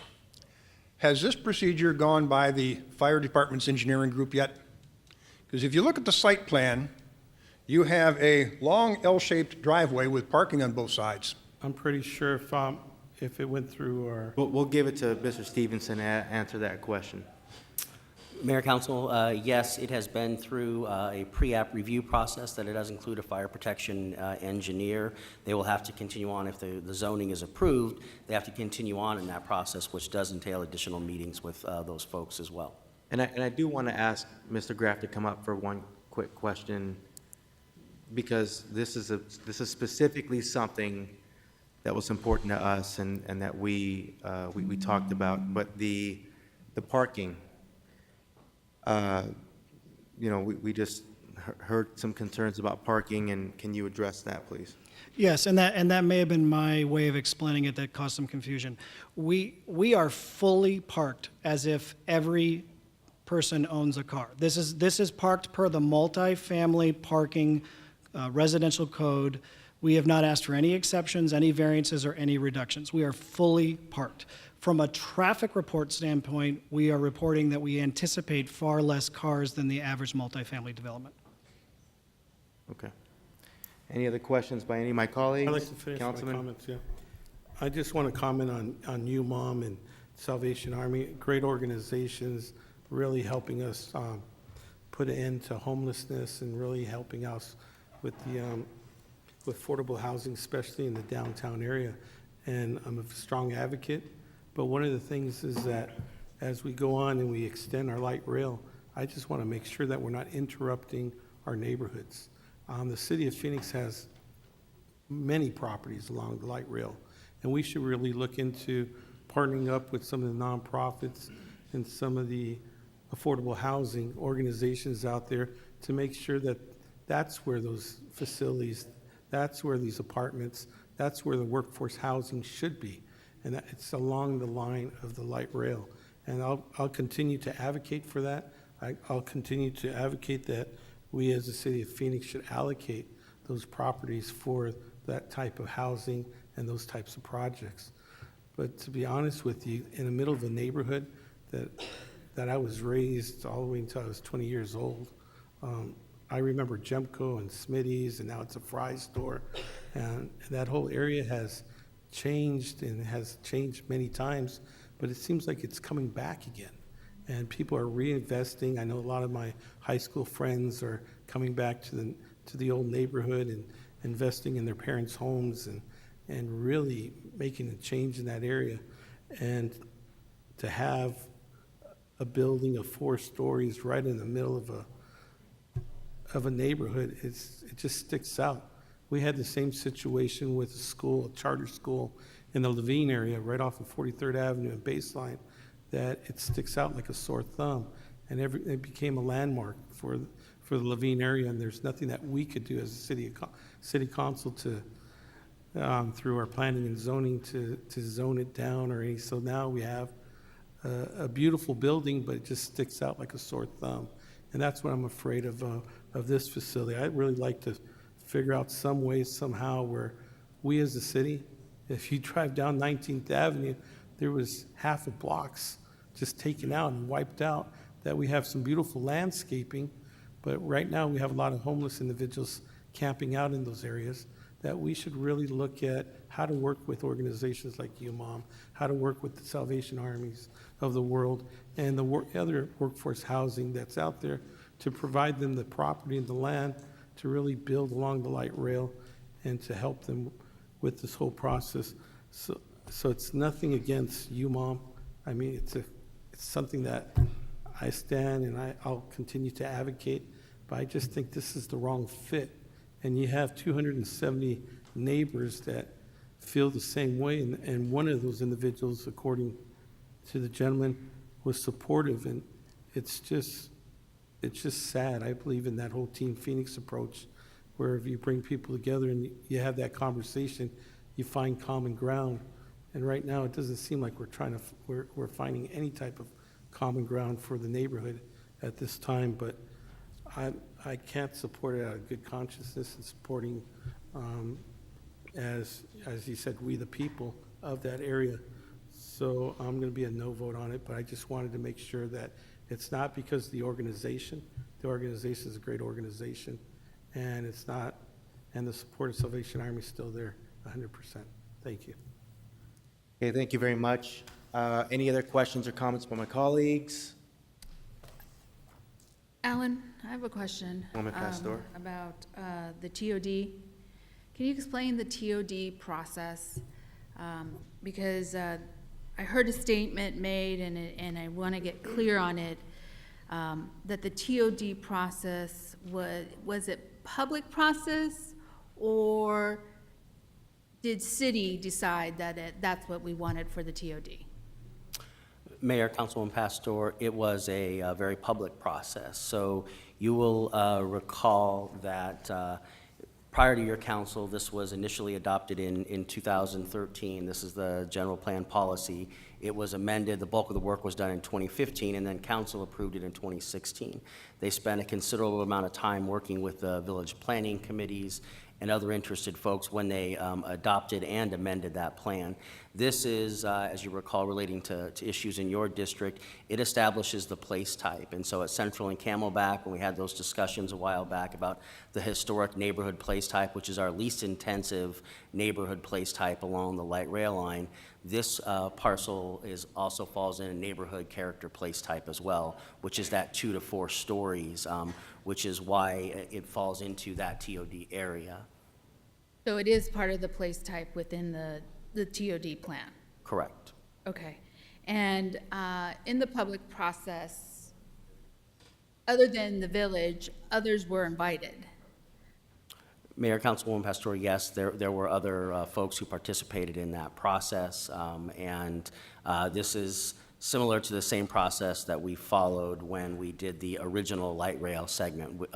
Has this procedure gone by the fire department's engineering group yet? Because if you look at the site plan, you have a long L-shaped driveway with parking on both sides. I'm pretty sure if it went through our, We'll give it to Mr. Stevenson to answer that question. Mayor, Council, yes, it has been through a pre-app review process that it does include a fire protection engineer. They will have to continue on if the zoning is approved. They have to continue on in that process, which does entail additional meetings with those folks as well. And I do want to ask Mr. Graff to come up for one quick question, because this is specifically something that was important to us and that we talked about, but the parking. We just heard some concerns about parking, and can you address that, please? Yes, and that may have been my way of explaining it that caused some confusion. We are fully parked as if every person owns a car. This is parked per the multifamily parking residential code. We have not asked for any exceptions, any variances, or any reductions. We are fully parked. From a traffic report standpoint, we are reporting that we anticipate far less cars than the average multifamily development. Okay. Any other questions by any of my colleagues? I'd like to finish my Councilman? comments, yeah. I just want to comment on UMOM and Salvation Army, great organizations, really helping us put an end to homelessness and really helping us with with affordable housing, especially in the downtown area. And I'm a strong advocate. But one of the things is that as we go on and we extend our light rail, I just want to make sure that we're not interrupting our neighborhoods. The city of Phoenix has many properties along the light rail, and we should really look into partnering up with some of the nonprofits and some of the affordable housing organizations out there to make sure that that's where those facilities, that's where these apartments, that's where the workforce housing should be. And that it's along the line of the light rail. And I'll continue to advocate for that. I'll continue to advocate that we as the city of Phoenix should allocate those properties for that type of housing and those types of projects. But to be honest with you, in the middle of a neighborhood that I was raised all the way until I was 20 years old, I remember Gemco and Smitty's, and now it's a Fry's store. And that whole area has changed and has changed many times, but it seems like it's coming back again. And people are reinvesting. I know a lot of my high school friends are coming back to the old neighborhood and investing in their parents' homes and really making a change in that area. And to have a building of 4 stories right in the middle of a neighborhood, it just sticks out. We had the same situation with a school, a charter school in the Levine area, right off of 43rd Avenue and Baseline, that it sticks out like a sore thumb. And it became a landmark for the Levine area, and there's nothing that we could do as a city council to, through our planning and zoning, to zone it down or any. So now we have a beautiful building, but it just sticks out like a sore thumb. And that's what I'm afraid of this facility. I'd really like to figure out some way, somehow, where we as a city, if you drive down 19th Avenue, there was half of blocks just taken out and wiped out, that we have some beautiful landscaping, but right now we have a lot of homeless individuals camping out in those areas, that we should really look at how to work with organizations like UMOM, how to work with the Salvation Armies of the world, and the other workforce housing that's out there to provide them the property and the land to really build along the light rail and to help them with this whole process. So it's nothing against UMOM. I mean, it's something that I stand and I'll continue to advocate, but I just think this is the wrong fit. And you have 270 neighbors that feel the same way, and one of those individuals, according to the gentleman, was supportive, and it's just sad. I believe in that whole Team Phoenix approach, where if you bring people together and you have that conversation, you find common ground. And right now, it doesn't seem like we're finding any type of common ground for the neighborhood at this time. But I can't support it out of good consciousness and supporting, as you said, we the people of that area. So I'm going to be a no vote on it, but I just wanted to make sure that it's not because the organization is a great organization, and it's not, and the support of Salvation Army is still there 100%. Thank you. Okay, thank you very much. Any other questions or comments by my colleagues? Alan, I have a question. Woman Pastor. About the TOD. Can you explain the TOD process? Because I heard a statement made, and I want to get clear on it, that the TOD process was it public process, or did city decide that that's what we wanted for the TOD? Mayor, Councilwoman Pastor, it was a very public process. So you will recall that prior to your council, this was initially adopted in 2013. This is the general plan policy. It was amended, the bulk of the work was done in 2015, and then council approved it in 2016. They spent a considerable amount of time working with the village planning committees and other interested folks when they adopted and amended that plan. This is, as you recall, relating to issues in your district. It establishes the place type. And so at Central and Camelback, when we had those discussions a while back about the historic neighborhood place type, which is our least intensive neighborhood place type along the light rail line, this parcel also falls in a neighborhood character place type as well, which is that 2 to 4 stories, which is why it falls into that TOD area. So it is part of the place type within the TOD plan? Correct. Okay. And in the public process, other than the village, others were invited? Mayor, Councilwoman Pastor, yes, there were other folks who participated in that process, and this is similar to the same process that we followed when we did the original light rail segment,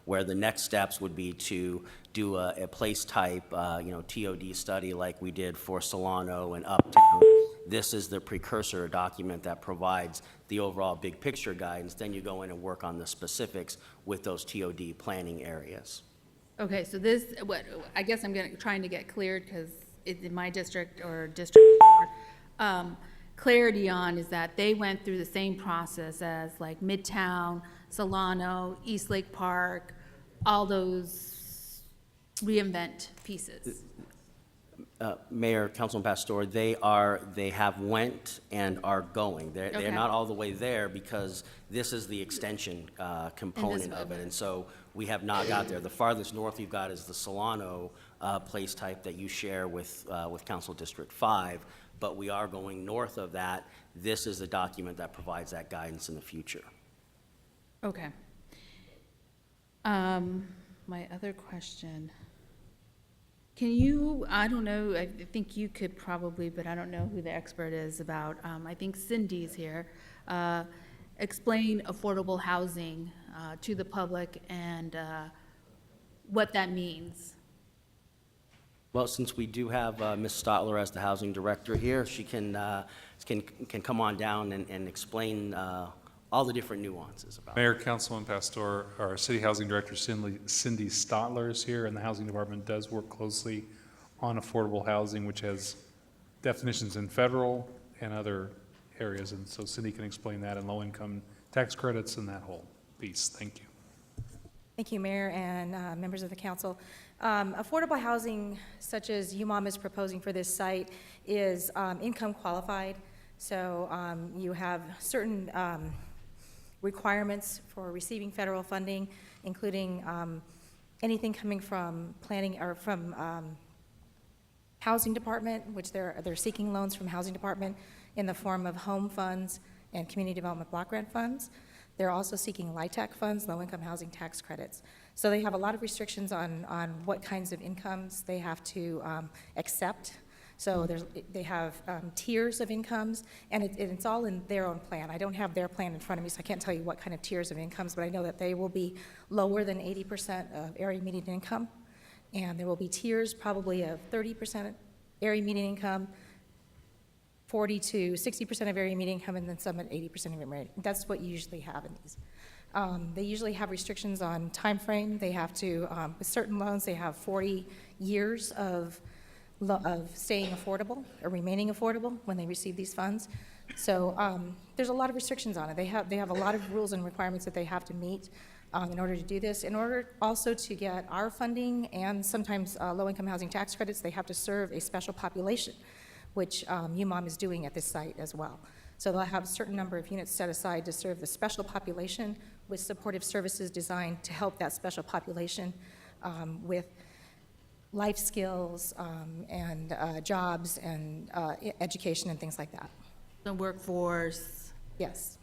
where the next steps would be to do a place type, TOD study like we did for Solano and Uptown. This is the precursor document that provides the overall big picture guidance. Then you go in and work on the specifics with those TOD planning areas. Okay, so this, I guess I'm trying to get cleared, because in my district or district, clarity on is that they went through the same process as like Midtown, Solano, East Lake Park, all those reInvent pieces. Mayor, Councilman Pastor, they have went and are going. They're not all the way there because this is the extension component of it, and so we have not got there. The farthest north you've got is the Solano place type that you share with Council District 5, but we are going north of that. This is the document that provides that guidance in the future. Okay. My other question. Can you, I don't know, I think you could probably, but I don't know who the expert is about, I think Cindy's here, explain affordable housing to the public and what that means. Well, since we do have Ms. Stotler as the housing director here, she can come on down and explain all the different nuances about Mayor, Councilman Pastor, our City Housing Director Cindy Stotler is here, and the Housing Department does work closely on affordable housing, which has definitions in federal and other areas, and so Cindy can explain that, and low-income tax credits and that whole piece. Thank you. Thank you, Mayor and members of the council. Affordable housing, such as UMOM is proposing for this site, is income qualified. So you have certain requirements for receiving federal funding, including anything coming from planning or from housing department, which they're seeking loans from housing department in the form of home funds and community development block grant funds. They're also seeking LIHTC funds, low-income housing tax credits. So they have a lot of restrictions on what kinds of incomes they have to accept. So they have tiers of incomes, and it's all in their own plan. I don't have their plan in front of me, so I can't tell you what kind of tiers of incomes, but I know that they will be lower than 80% of area median income, and there will be tiers probably of 30% area median income, 40 to 60% of area median income, and then some at 80% of area. That's what you usually have in these. They usually have restrictions on time frame. They have to, with certain loans, they have 40 years of staying affordable or remaining affordable when they receive these funds. So there's a lot of restrictions on it. They have a lot of rules and requirements that they have to meet in order to do this. In order also to get our funding and sometimes low-income housing tax credits, they have to serve a special population, which UMOM is doing at this site as well. So they'll have a certain number of units set aside to serve the special population with supportive services designed to help that special population with life skills and jobs and education and things like that. The workforce. Yes.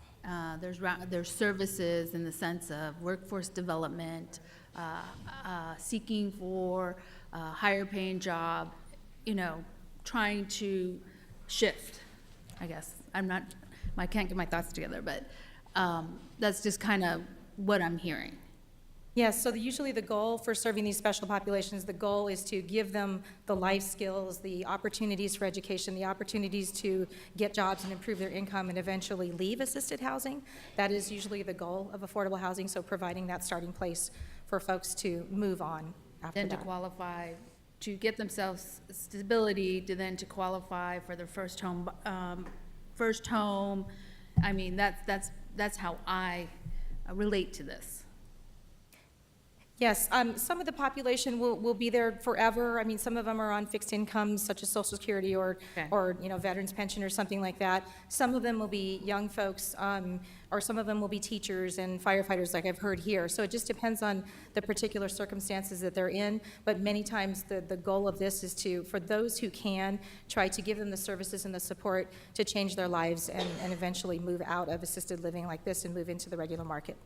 There's services in the sense of workforce development, seeking for a higher paying job, trying to shift, I guess. I can't get my thoughts together, but that's just kind of what I'm hearing. Yes, so usually the goal for serving these special populations, the goal is to give them the life skills, the opportunities for education, the opportunities to get jobs and improve their income and eventually leave assisted housing. That is usually the goal of affordable housing, so providing that starting place for folks to move on after Then that. to qualify, to get themselves stability, to qualify for their first home. I mean, that's how I relate to this. Yes, some of the population will be there forever. I mean, some of them are on fixed incomes such as Social Security or veterans pension or something like that. Some of them will be young folks, or some of them will be teachers and firefighters like I've heard here. So it just depends on the particular circumstances that they're in. But many times the goal of this is to, for those who can, try to give them the services and the support to change their lives and eventually move out of assisted living like this and move into the regular market.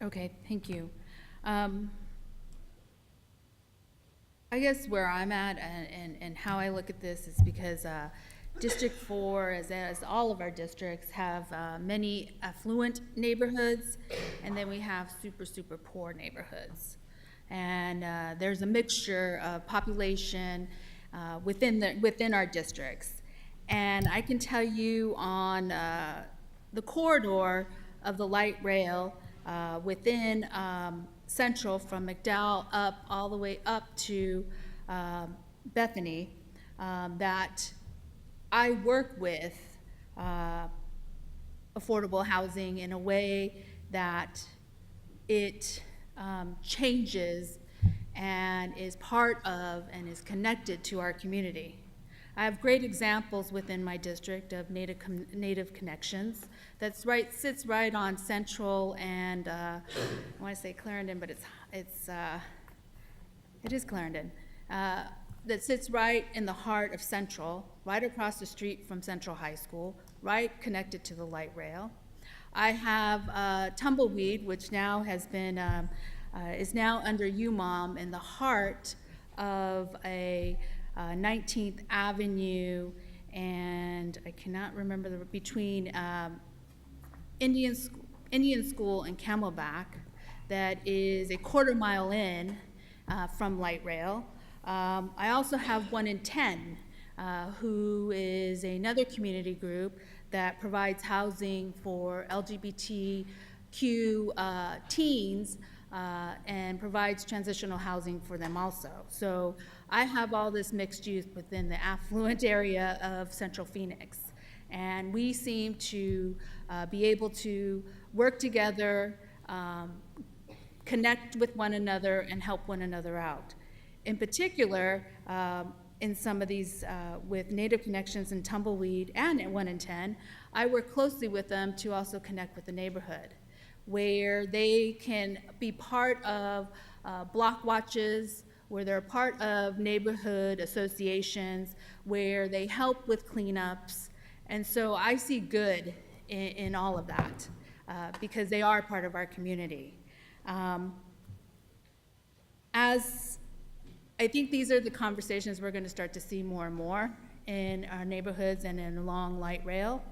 Okay, thank you. I guess where I'm at and how I look at this is because District 4, as all of our districts, have many affluent neighborhoods, and then we have super poor neighborhoods. And there's a mixture of population within our districts. And I can tell you on the corridor of the light rail within Central, from McDowell up all the way up to Bethany, that I work with affordable housing in a way that it changes and is part of and is connected to our community. I have great examples within my district of Native Connections. Sits right on Central and I want to say Clarendon, but it is Clarendon. That sits right in the heart of Central, right across the street from Central High School, right connected to the light rail. I have Tumbleweed, which now is now under UMOM in the heart of a 19th Avenue, and I cannot remember between Indian School and Camelback, that is a quarter-mile in from light rail. I also have 1 in 10, who is another community group that provides housing for LGBTQ teens and provides transitional housing for them also. So I have all this mixed use within the affluent area of Central Phoenix. And we seem to be able to work together, connect with one another, and help one another out. In particular, in some of these, with Native Connections and Tumbleweed and at 1 in 10, I work closely with them to also connect with the neighborhood, where they can be part of block watches, where they're part of neighborhood associations, where they help with cleanups. And so I see good in all of that because they are part of our community. As I think these are the conversations we're going to start to see more and more in our neighborhoods and in along light rail.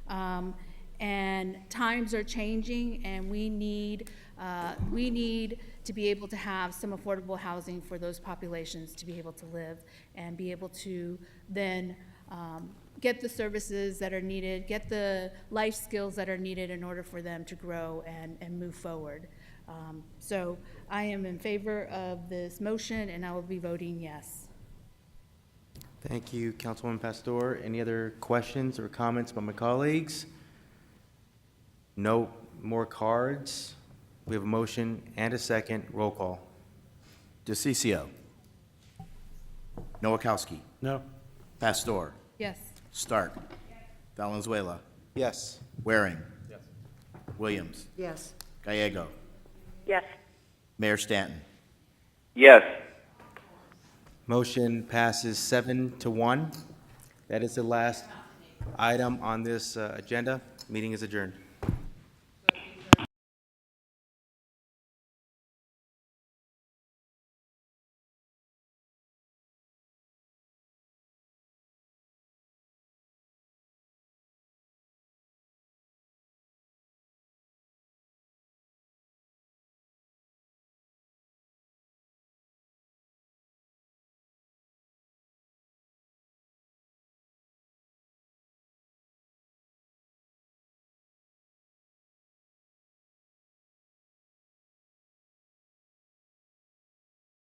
And times are changing, and we need to be able to have some affordable housing for those populations to be able to live and be able to then get the services that are needed, get the life skills that are needed in order for them to grow and move forward. So I am in favor of this motion, and I will be voting yes. Thank you, Councilwoman Pastor. Any other questions or comments by my colleagues? No more cards. We have a motion and a second. Roll call. DeCiccio. Noakowski. No. Pastor. Yes. Stark. Valenzuela. Yes. Waring. Williams. Yes. Gallego. Yes. Mayor Stanton. Yes. Motion passes 7-1. That is the last item on this agenda. Meeting is adjourned.